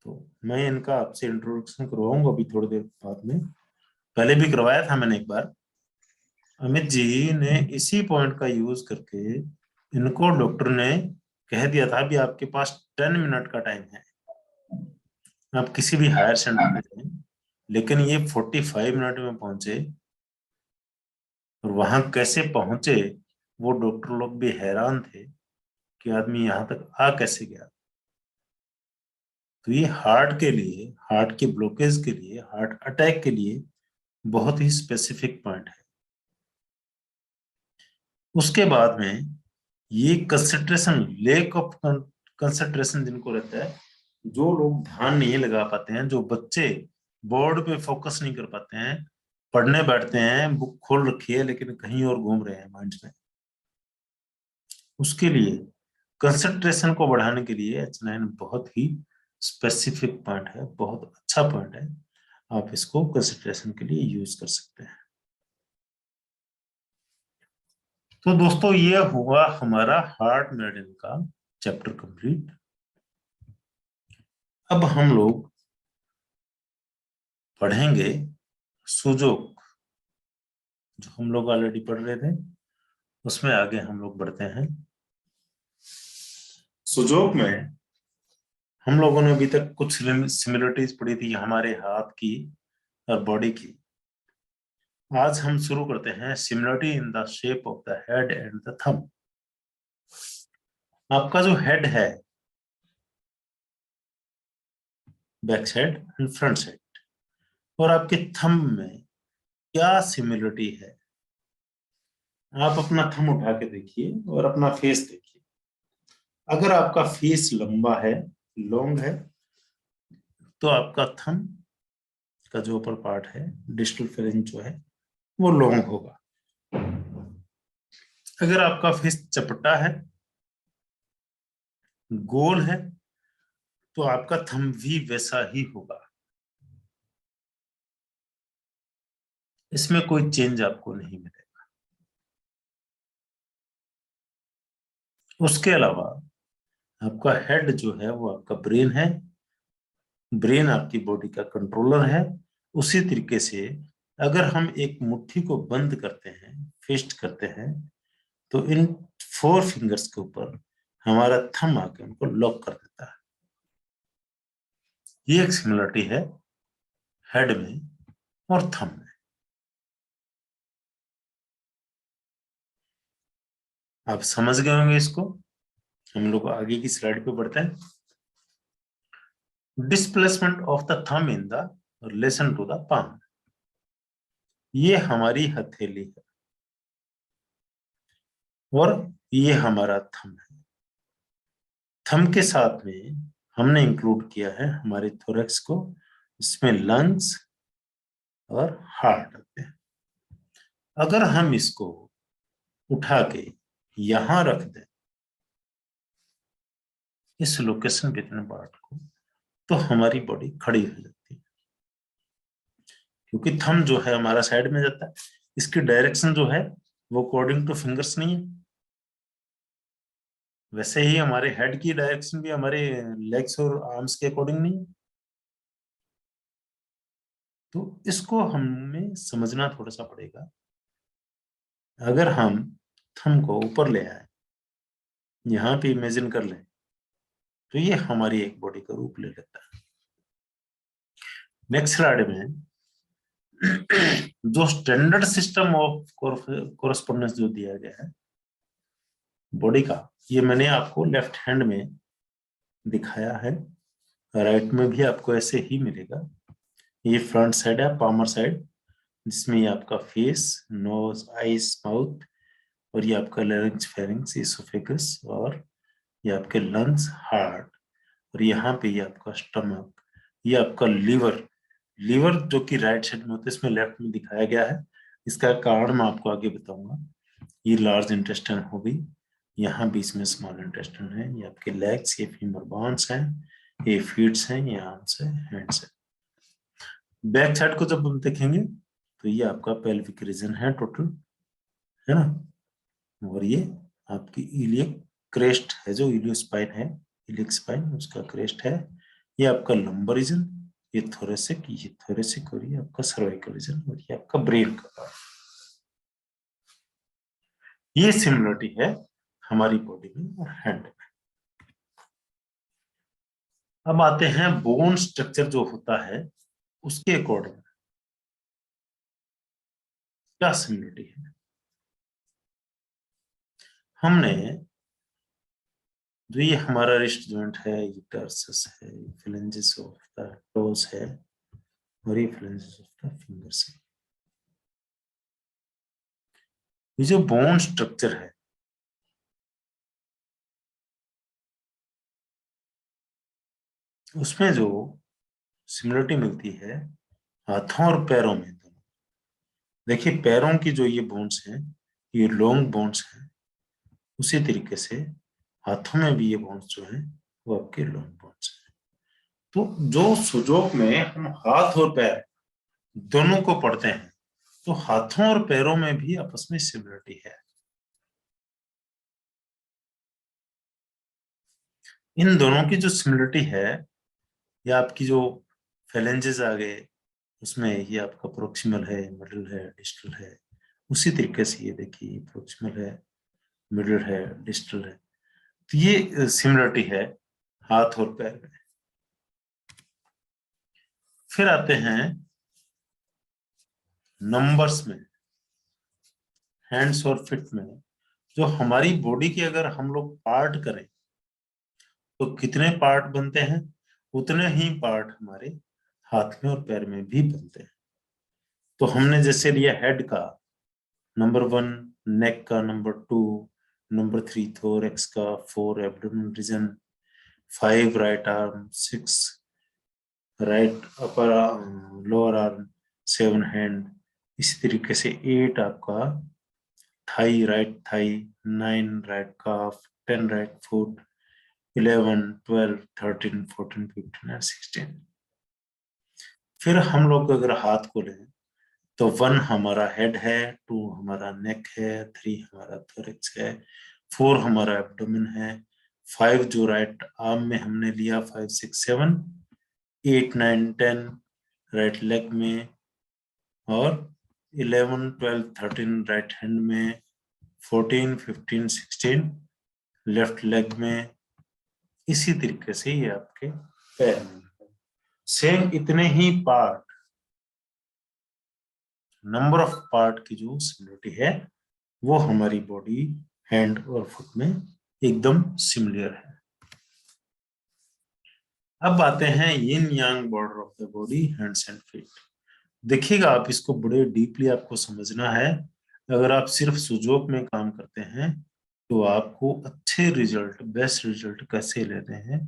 तो मैं इनका आपसे इंट्रोडक्शन करवाऊंगा अभी थोड़ी देर बाद में, पहले भी करवाया था मैंने एक बार। अमित जी ने इसी पॉइंट का यूज करके, इनको डॉक्टर ने कह दिया था भी आपके पास 10 मिनट का टाइम है, आप किसी भी हायर सेंटर में जाएं, लेकिन ये 45 मिनट में पहुंचे। और वहां कैसे पहुंचे वो डॉक्टर लोग भी हैरान थे कि आदमी यहाँ तक आ कैसे गया। तो ये हार्ट के लिए, हार्ट के ब्लॉकेज के लिए, हार्ट अटैक के लिए बहुत ही स्पेसिफिक पॉइंट है। उसके बाद में ये कंसंट्रेशन, लेक ऑफ कंसंट्रेशन जिनको रहता है, जो लोग ध्यान नहीं लगा पाते हैं, जो बच्चे बोर्ड पे फोकस नहीं कर पाते हैं, पढ़ने बैठते हैं, बुक खोल रखी है लेकिन कहीं और घूम रहे हैं माइंड में, उसके लिए कंसंट्रेशन को बढ़ाने के लिए H9 बहुत ही स्पेसिफिक पॉइंट है, बहुत अच्छा पॉइंट है। आप इसको कंसंट्रेशन के लिए यूज कर सकते हैं। तो दोस्तों ये हुआ हमारा हार्ट मेरिडियन का चैप्टर कंप्लीट। अब हम लोग पढ़ेंगे सुजोक, जो हम लोग ऑलरेडी पढ़ रहे थे, उसमें आगे हम लोग बढ़ते हैं। सुजोक में हम लोगों ने अभी तक कुछ सिमिलरिटीज पढ़ी थी हमारे हाथ की और बॉडी की। आज हम शुरू करते हैं similarity in the shape of the head and the thumb. आपका जो हेड है, back side and front side, और आपके थंब में क्या सिमिलरिटी है। आप अपना थंब उठा के देखिए और अपना फेस देखिए। अगर आपका फेस लंबा है, लॉन्ग है, तो आपका थंब का जो ऊपर पार्ट है, डिस्टल फेरेंज जो है, वो लॉन्ग होगा। अगर आपका फेस चपटा है, गोल है, तो आपका थंब भी वैसा ही होगा। इसमें कोई चेंज आपको नहीं मिलेगा। उसके अलावा आपका हेड जो है वो आपका ब्रेन है, ब्रेन आपकी बॉडी का कंट्रोलर है। उसी तरीके से अगर हम एक मुट्ठी को बंद करते हैं, फिस्ट करते हैं, तो इन 4 फिंगर्स के ऊपर हमारा थंब आके उनको लॉक कर देता है। ये एक सिमिलरिटी है हेड में और थंब में। आप समझ गए होंगे इसको। हम लोग आगे की स्लाइड पे बढ़ते हैं। Displacement of the thumb in the relation to the palm. ये हमारी हथेली है और ये हमारा थंब है। थंब के साथ में हमने इंक्लूड किया है हमारे थोरैक्स को, इसमें लंग्स और हार्ट आते हैं। अगर हम इसको उठा के यहां रख दें इस लोकेशन पे इतने पार्ट को, तो हमारी बॉडी खड़ी हो जाती है, क्योंकि थंब जो है हमारा साइड में जाता है। इसकी डायरेक्शन जो है वो अकॉर्डिंग टू फिंगर्स नहीं है। वैसे ही हमारे हेड की डायरेक्शन भी हमारे लेग्स और आर्म्स के अकॉर्डिंग नहीं है। तो इसको हमें समझना थोड़ा सा पड़ेगा। अगर हम थंब को ऊपर ले आए, यहाँ पे इमेजिन कर लें, तो ये हमारी एक बॉडी का रूप ले लेता है। नेक्स्ट स्लाइड में जो स्टैंडर्ड सिस्टम ऑफ कोरस्पोंडेंस जो दिया गया है बॉडी का, ये मैंने आपको लेफ्ट हैंड में दिखाया है, राइट में भी आपको ऐसे ही मिलेगा। ये फ्रंट साइड है, पामर साइड, जिसमें ये आपका फेस, नोज, आईज, माउथ, और ये आपका लैरिंक्स, फेरिंक्स, इसोफेगस, और ये आपके लंग्स, हार्ट, और यहाँ पे ये आपका स्टमक, ये आपका लीवर। लीवर जो कि राइट साइड में होता है, इसमें लेफ्ट में दिखाया गया है। इसका कारण मैं आपको आगे बताऊंगा। ये लार्ज इंटेस्टाइन हो गई, यहाँ बीच में स्मॉल इंटेस्टाइन है, ये आपके लेग्स, ये फीमर बोन्स हैं, ये फीट्स हैं, ये आर्म्स है, हैंड्स है। बैक साइड को जब हम देखेंगे तो ये आपका पेल्विक रीजन है टोटल, है ना। और ये आपकी इलियक क्रेस्ट है, जो इलियो स्पाइन है, इलियक स्पाइन उसका क्रेस्ट है। ये आपका लंबर रीजन, ये थोरेसिक, और ये आपका सर्वाइकल रीजन, और ये आपका ब्रेन का पार्ट। ये सिमिलरिटी है हमारी बॉडी में और हैंड में। अब आते हैं बोन स्ट्रक्चर जो होता है उसके अकॉर्डिंग क्या सिमिलरिटी है। हमने जो ये हमारा रिस्ट जॉइंट है, ये टर्सस है, फ्लेंजेस ऑफ द टोस है, और ये फ्लेंजेस ऑफ द फिंगर्स है। ये जो बोन स्ट्रक्चर है उसमें जो सिमिलरिटी मिलती है हाथों और पैरों में दोनों। देखिए पैरों की जो ये बोन्स हैं ये लॉन्ग बोन्स हैं, उसी तरीके से हाथों में भी ये बोन्स जो हैं वो आपके लॉन्ग बोन्स हैं। तो जो सुजोक में हम हाथ और पैर दोनों को पढ़ते हैं, तो हाथों और पैरों में भी आपस में सिमिलरिटी है। इन दोनों की जो सिमिलरिटी है, या आपकी जो फेलेंजेस आ गए उसमें ये आपका प्रोक्सिमल है, मिडिल है, डिस्टल है, उसी तरीके से ये देखिए प्रोक्सिमल है, मिडिल है, डिस्टल है। तो ये सिमिलरिटी है हाथ और पैर में। फिर आते हैं नंबर्स में, हैंड्स और फिट में। जो हमारी बॉडी के अगर हम लोग पार्ट करें तो कितने पार्ट बनते हैं, उतने ही पार्ट हमारे हाथ में और पैर में भी बनते हैं। तो हमने जैसे लिया हेड का, नंबर 1 नेक का, नंबर 2, नंबर 3 थोरैक्स का, 4 abdomen region, 5 right arm, 6 right upper lower arm, 7 hand, इसी तरीके से 8 आपका thigh, right thigh, 9 right calf, 10 right foot, 11, 12, 13, 14, 15 और 16। फिर हम लोग अगर हाथ को लें तो 1 हमारा हेड है, 2 हमारा नेक है, 3 हमारा थोरैक्स है, 4 हमारा एब्डोमेन है, 5 जो राइट आर्म में हमने लिया, 5, 6, 7, 8, 9, 10 राइट लेग में, और 11, 12, 13 राइट हैंड में, 14, 15, 16 लेफ्ट लेग में। इसी तरीके से ये आपके पैर में सेम इतने ही पार्ट, नंबर ऑफ पार्ट की जो सिमिलरिटी है वो हमारी बॉडी, हैंड और फुट में एकदम सिमिलर है। अब आते हैं yin yang border of the body, hands and feet. देखिएगा आप इसको बड़े डीपली आपको समझना है। अगर आप सिर्फ सुजोक में काम करते हैं तो आपको अच्छे रिजल्ट, बेस्ट रिजल्ट कैसे लेते हैं,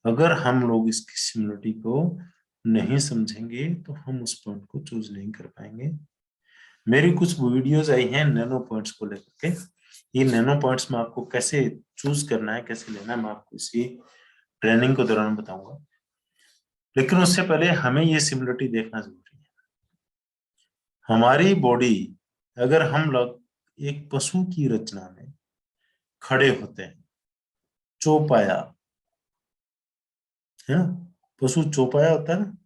अगर हम लोग इसकी सिमिलरिटी को नहीं समझेंगे तो हम उस पॉइंट को चूज नहीं कर पाएंगे। मेरी कुछ वीडियोस आई हैं नैनो पॉइंट्स को लेकर के। ये नैनो पॉइंट्स में आपको कैसे चूज करना है, कैसे लेना है, मैं आपको इसी ट्रेनिंग के दौरान बताऊंगा। लेकिन उससे पहले हमें ये सिमिलरिटी देखना जरूरी है। हमारी बॉडी, अगर हम लोग एक पशु की रचना में खड़े होते हैं, चौपाया है ना, पशु चौपाया होता है ना,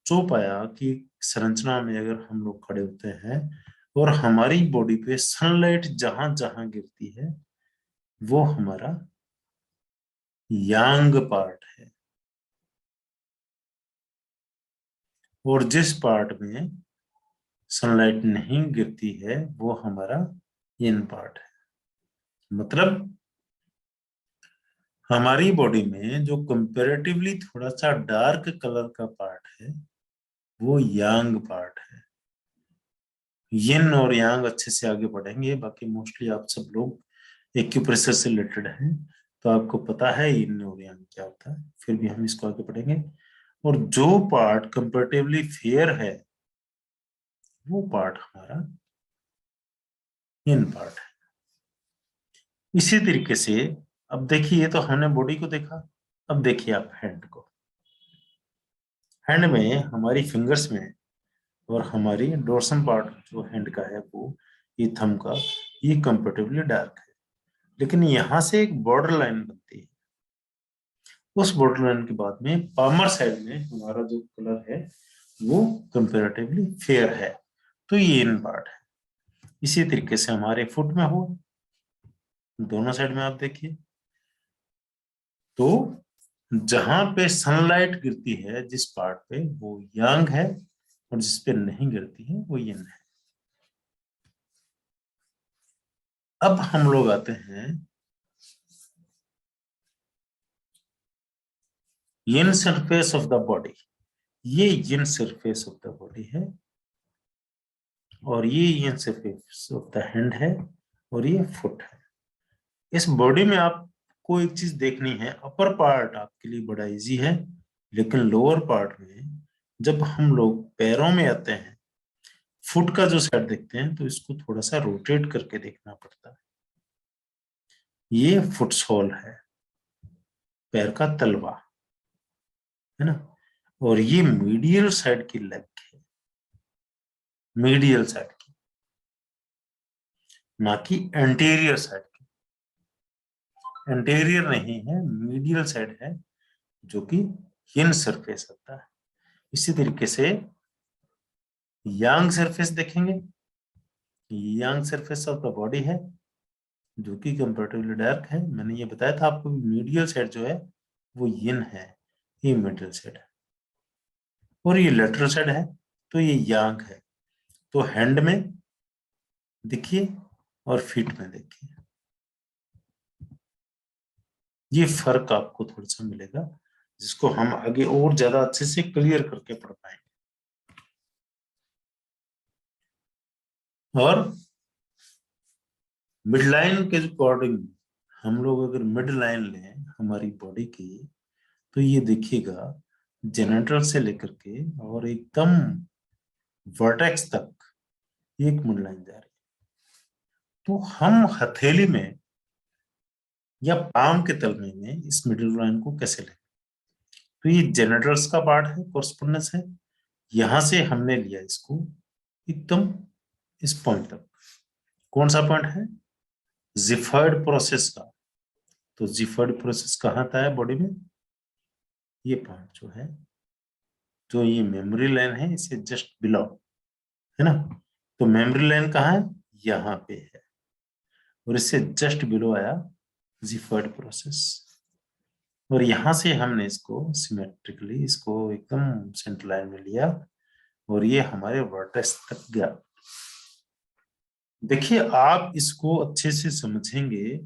चौपाया की संरचना में अगर हम लोग खड़े होते हैं और हमारी बॉडी पे सनलाइट जहां जहां गिरती है वो हमारा यांग पार्ट है, और जिस पार्ट में सनलाइट नहीं गिरती है वो हमारा यिन पार्ट है। मतलब हमारी बॉडी में जो कंपैरेटिवली थोड़ा सा डार्क कलर का पार्ट है वो यांग पार्ट है। यिन और यांग अच्छे से आगे बढ़ेंगे, बाकी मोस्टली आप सब लोग एक्यूप्रेशर से रिलेटेड हैं तो आपको पता है यिन और यांग क्या होता है, फिर भी हम इसको आगे बढ़ेंगे। और जो पार्ट कंपैरेटिवली फेयर है वो पार्ट हमारा यिन पार्ट है। इसी तरीके से अब देखिए, तो हमने बॉडी को देखा, अब देखिए आप हैंड को। हैंड में हमारी फिंगर्स में और हमारी डोर्सम पार्ट जो हैंड का है वो, ये थंब का, ये कंपैरेटिवली डार्क है। लेकिन यहां से एक बॉर्डर लाइन बनती है, उस बॉर्डर लाइन के बाद में पामर साइड में हमारा जो कलर है वो कंपैरेटिवली फेयर है, तो ये इन पार्ट है। इसी तरीके से हमारे फुट में हो, दोनों साइड में आप देखिए, तो जहां पे सनलाइट गिरती है जिस पार्ट पे वो यांग है, और जिस पे नहीं गिरती है वो यिन है। अब हम लोग आते हैं यिन सरफेस ऑफ द बॉडी। ये यिन सरफेस ऑफ द बॉडी है और ये यिन सरफेस ऑफ द हैंड है और ये फुट है। इस बॉडी में आपको एक चीज देखनी है, अपर पार्ट आपके लिए बड़ा इजी है, लेकिन लोअर पार्ट में जब हम लोग पैरों में आते हैं, फुट का जो साइड देखते हैं तो इसको थोड़ा सा रोटेट करके देखना पड़ता है। ये फुट सोल है, पैर का तलवा है ना, और ये मीडियल साइड की लेग है, मीडियल साइड की, ना कि एंटीरियर साइड की। एंटीरियर नहीं है, मीडियल साइड है, जो कि यिन सरफेस होता है। इसी तरीके से यांग सरफेस देखेंगे, यांग सरफेस ऑफ द बॉडी है जो कि कंपैरेटिवली डार्क है। मैंने ये बताया था आपको, मीडियल साइड जो है वो यिन है, ये मिडिल साइड है, और ये लेटरल साइड है तो ये यांग है। तो हैंड में देखिए और फीट में देखिए, ये फर्क आपको थोड़ा सा मिलेगा, जिसको हम आगे और ज्यादा अच्छे से क्लियर करके पढ़ पाएंगे। और मिड लाइन के अकॉर्डिंग हम लोग अगर मिड लाइन लें हमारी बॉडी की, तो ये देखिएगा जेनेटल से लेकर के और एकदम वर्टेक्स तक एक मिड लाइन जा रही है। तो हम हथेली में या पाम के तलवे में इस मिडिल लाइन को कैसे लें, तो ये जेनेटल्स का पार्ट है, कॉरस्पोंडेंस है, यहां से हमने लिया इसको एकदम इस पॉइंट तक। कौन सा पॉइंट है? जिफर्ड प्रोसेस का। तो जिफर्ड प्रोसेस कहाँ आता है बॉडी में? ये पॉइंट जो है, जो ये मेमोरी लाइन है, इसे जस्ट बिलो है ना। तो मेमोरी लाइन कहाँ है? यहाँ पे है। और इससे जस्ट बिलो आया जिफर्ड प्रोसेस। और यहां से हमने इसको सिमेट्रिकली इसको एकदम सेंटर लाइन में लिया और ये हमारे वर्टेक्स तक गया। देखिए आप इसको अच्छे से समझेंगे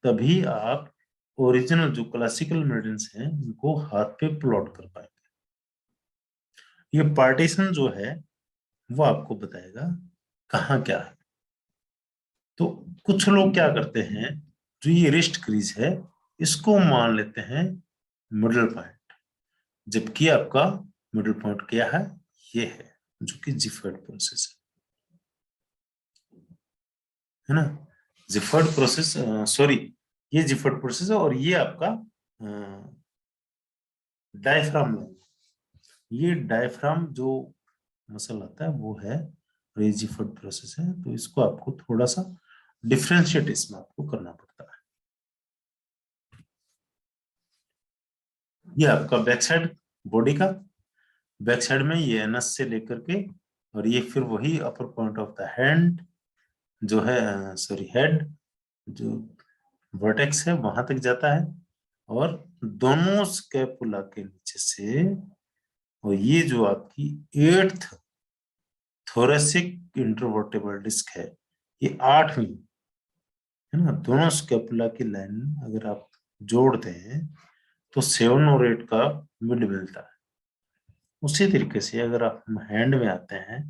तभी आप ओरिजिनल जो क्लासिकल मेरिडियंस हैं उनको हाथ पे प्लॉट कर पाएंगे। ये पार्टीशन जो है वो आपको बताएगा कहाँ क्या है। तो कुछ लोग क्या करते हैं, जो ये रिस्ट क्रीज है इसको मान लेते हैं मिडल पॉइंट, जबकि आपका मिडल पॉइंट क्या है, ये है जो कि जिफर्ड प्रोसेस है ना। जिफर्ड प्रोसेस सॉरी, ये जिफर्ड प्रोसेस है और ये आपका डायफ्राम है। ये डायफ्राम जो मसल आता है वो है और ये जिफर्ड प्रोसेस है। तो इसको आपको थोड़ा सा डिफरेंशिएट इसमें आपको करना पड़ता है। ये आपका बैक साइड बॉडी का, बैक साइड में ये एनस से लेकर के और ये फिर वही अपर पॉइंट ऑफ द हैंड जो है सॉरी हेड जो वर्टेक्स है वहां तक जाता है और दोनों स्कैपुला के नीचे से और ये जो आपकी 8th थोरेसिक इंटरवर्टेबल डिस्क है, ये 8वीं है ना। दोनों स्कैपुला की लाइन अगर आप जोड़ते हैं तो 7 और 8 का मिड मिलता है। उसी तरीके से अगर आप हैंड में आते हैं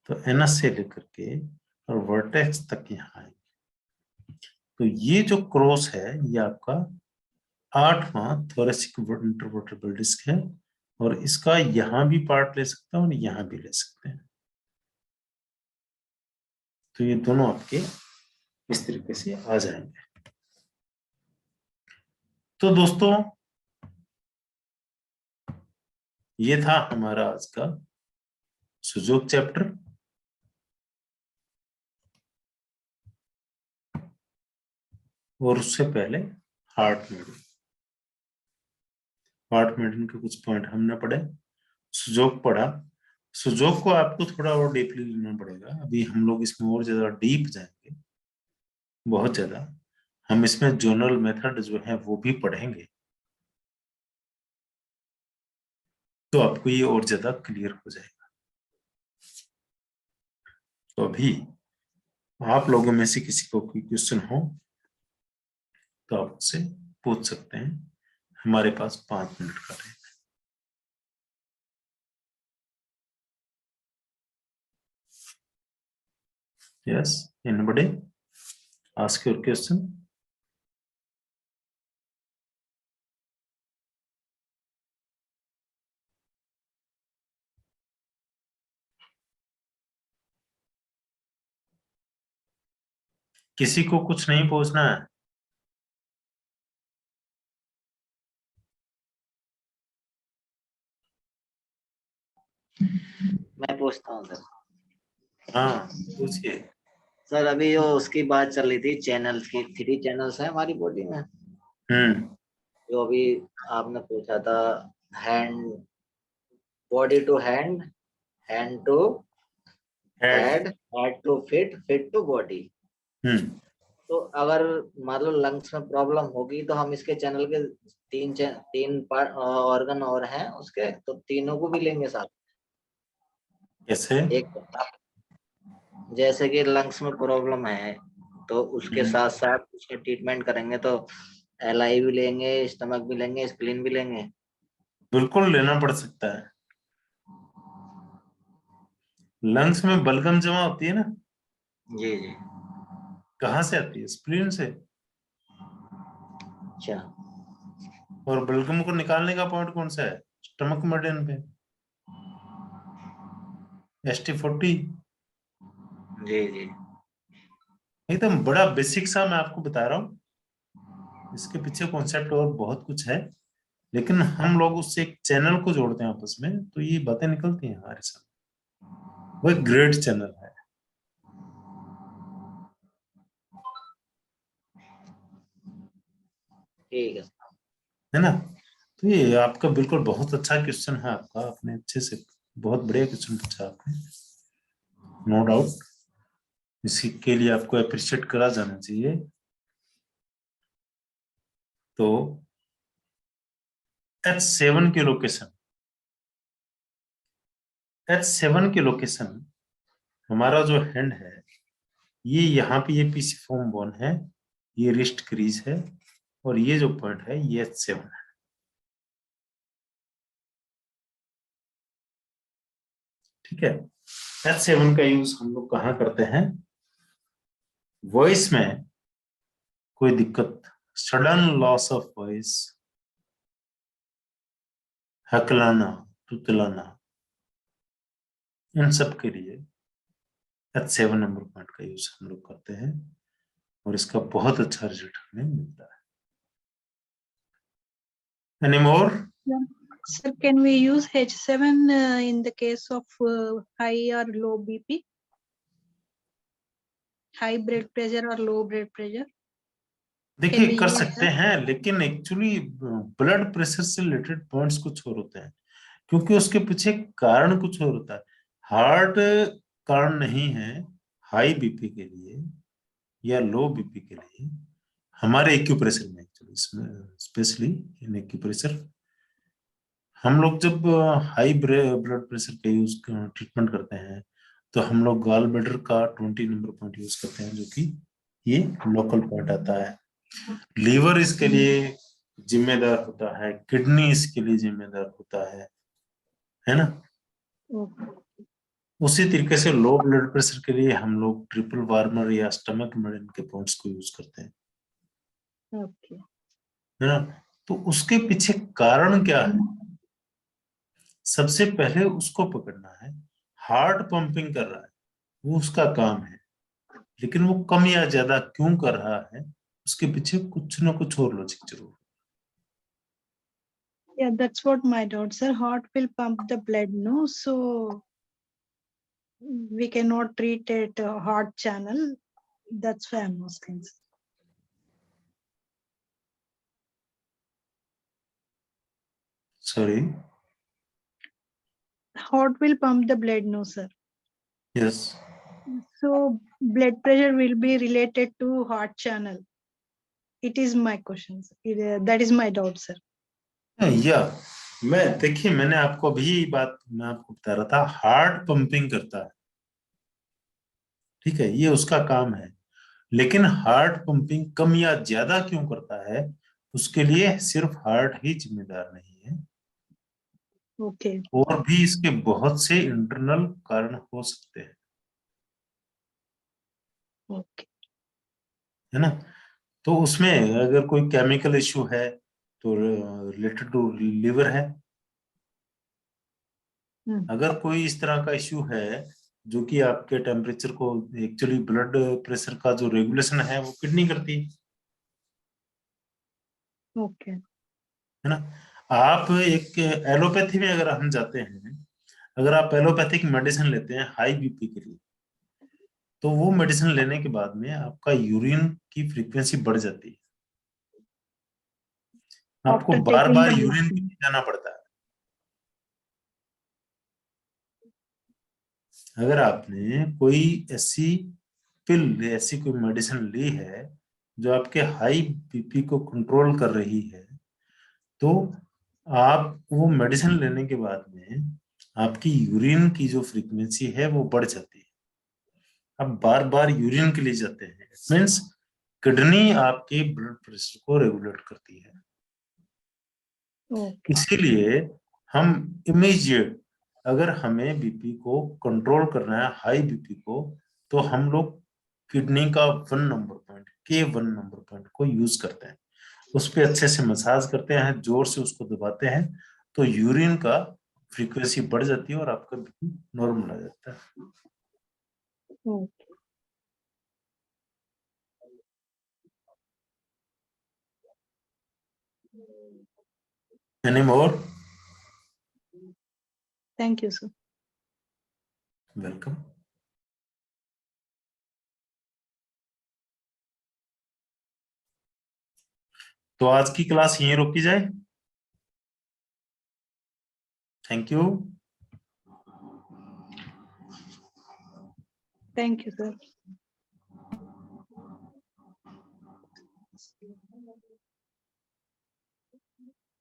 तो एनस से लेकर के और वर्टेक्स तक यहाँ आएंगे। तो ये जो क्रॉस है ये आपका 8वां थोरेसिक इंटरवर्टेबल डिस्क है और इसका यहाँ भी पार्ट ले सकते हैं और यहाँ भी ले सकते हैं। तो ये दोनों आपके इस तरीके से आ जाएंगे। तो दोस्तों ये था हमारा आज का सुजोग चैप्टर। और उससे पहले हार्ट मेडिन, हार्ट मेडिन के कुछ पॉइंट हमने पढ़े, सुजोग पढ़ा। सुजोग को आपको थोड़ा और डीपली लेना पड़ेगा। अभी हम लोग इसमें और ज्यादा डीप जाएंगे, बहुत ज्यादा। हम इसमें जोनल मेथड जो है वो भी पढ़ेंगे, तो आपको ये और ज्यादा क्लियर हो जाएगा। तो अभी आप लोगों में से किसी को कोई क्वेश्चन हो तो आप उससे पूछ सकते हैं। हमारे पास 5 मिनट का टाइम है। Yes, anybody ask your question. किसी को कुछ नहीं पूछना है? मैं पूछता हूँ सर। हाँ पूछिए। सर अभी जो उसकी बात चल रही थी चैनल्स की, 3 चैनल्स है हमारी बॉडी में। जो अभी आपने पूछा था hand, body to hand, hand to head, head to feet, feet to body. तो अगर मान लो लंग्स में प्रॉब्लम होगी तो हम इसके चैनल के 3 ऑर्गन और हैं उसके, तो तीनों को भी लेंगे साथ। कैसे? एक जैसे कि लंग्स में प्रॉब्लम है तो उसके साथ साथ उसके ट्रीटमेंट करेंगे, तो LI भी लेंगे, स्टमक भी लेंगे, स्प्लीन भी लेंगे। बिल्कुल लेना पड़ सकता है। लंग्स में बलगम जमा होती है ना, जी जी। कहाँ से आती है? स्प्लीन से। अच्छा। और बलगम को निकालने का पॉइंट कौन सा है? स्टमक मेरिडियन पे, ST40। जी जी। एकदम बड़ा बेसिक सा मैं आपको बता रहा हूँ, इसके पीछे कॉन्सेप्ट और बहुत कुछ है, लेकिन हम लोग उससे एक चैनल को जोड़ते हैं आपस में तो ये बातें निकलती हैं हमारे साथ। वो एक ग्रेट चैनल है। ठीक है ना। तो ये आपका बिल्कुल बहुत अच्छा क्वेश्चन है आपका, आपने अच्छे से बहुत बढ़िया क्वेश्चन पूछा आपने, नो डाउट। इसके लिए आपको अप्रिशिएट करा जाना चाहिए। तो H7 के लोकेशन हमारा जो हैंड है, ये यहाँ पे ये पीसिफॉर्म बोन है, ये रिस्ट क्रीज है, और ये जो पॉइंट है ये H7 है। ठीक है, H7 का यूज हम लोग कहाँ करते हैं? वॉइस में कोई दिक्कत, सडन लॉस ऑफ वॉइस, हकलाना, तुतलाना, इन सब के लिए H7 नंबर पॉइंट का यूज हम लोग करते हैं, और इसका बहुत अच्छा रिजल्ट हमें मिलता है। Any more? Sir, can we use H7 in the case of high or low BP? High blood pressure or low blood pressure? देखिए, we कर use सकते that? हैं, लेकिन एक्चुअली ब्लड प्रेशर से रिलेटेड पॉइंट्स कुछ और होते हैं, क्योंकि उसके पीछे कारण कुछ और होता है। हार्ट कारण नहीं है हाई बीपी के लिए या लो बीपी के लिए, हमारे एक्यूप्रेशर में एक्चुअली, इसमें स्पेशली इन एक्यूप्रेशर हम लोग जब हाई ब्लड प्रेशर का यूज ट्रीटमेंट करते हैं, तो हम लोग गॉल ब्लैडर का 20 नंबर पॉइंट यूज करते हैं, जो कि ये लोकल पॉइंट आता है। लीवर इसके लिए जिम्मेदार होता है, किडनी इसके लिए जिम्मेदार होता है ना। Okay. उसी तरीके से लो ब्लड प्रेशर के लिए हम लोग ट्रिपल वार्मर या स्टमक मेडिन के पॉइंट्स को यूज करते हैं, Okay. है ना। तो उसके पीछे कारण क्या है, सबसे पहले उसको पकड़ना है। हार्ट पंपिंग कर रहा है, वो उसका काम है, लेकिन वो कम या ज्यादा क्यों कर रहा है, उसके पीछे कुछ ना कुछ और लॉजिक जरूर। Yeah, that's what my doubt, sir. Heart will pump the blood, no? So we cannot treat it heart channel. That's why I'm asking. Sorry, Heart will pump the blood, no, sir. Yes, So blood pressure will be related to heart channel. It is my question. That is my doubt, sir. या देखिए, मैंने आपको अभी बात मैं आपको बता रहा था, हार्ट पंपिंग करता है, ठीक है, ये उसका काम है, लेकिन हार्ट पंपिंग कम या ज्यादा क्यों करता है, उसके लिए सिर्फ हार्ट ही जिम्मेदार नहीं है, Okay. और भी इसके बहुत से इंटरनल कारण हो सकते हैं, Okay. है ना। तो उसमें अगर कोई केमिकल इश्यू है तो रिलेटेड टू लिवर है, अगर कोई इस तरह का इश्यू है जो कि आपके टेम्परेचर को, एक्चुअली ब्लड प्रेशर का जो रेगुलेशन है वो किडनी करती है Okay. है ना। आप एक एलोपैथी में अगर हम जाते हैं, अगर आप एलोपैथिक मेडिसिन लेते हैं हाई बीपी के लिए, तो वो मेडिसिन लेने के बाद में आपका यूरिन की फ्रीक्वेंसी बढ़ जाती है, आपको After bar taking bar the urine medicine. जाना पड़ता है। अगर आपने कोई ऐसी पिल, ऐसी कोई मेडिसिन ली है जो आपके हाई बीपी को कंट्रोल कर रही है, तो आप वो मेडिसिन लेने के बाद में आपकी यूरिन की जो फ्रीक्वेंसी है वो बढ़ जाती है। आप बार बार यूरिन के लिए जाते हैं, इट मीन्स किडनी आपके ब्लड प्रेशर को रेगुलेट करती है। Okay. इसीलिए हम इमीडिएट, अगर हमें बीपी को कंट्रोल करना है, हाई बीपी को, तो हम लोग किडनी का 1 number point, K1 number point को यूज करते हैं, उस पर अच्छे से मसाज करते हैं, जोर से उसको दबाते हैं, तो यूरिन का फ्रीक्वेंसी बढ़ जाती है और आपका बीपी नॉर्मल आ जाता है। Okay. Any more? Thank you, sir. Welcome. तो आज की क्लास यहीं रोकी जाए। Thank you. Thank you, sir.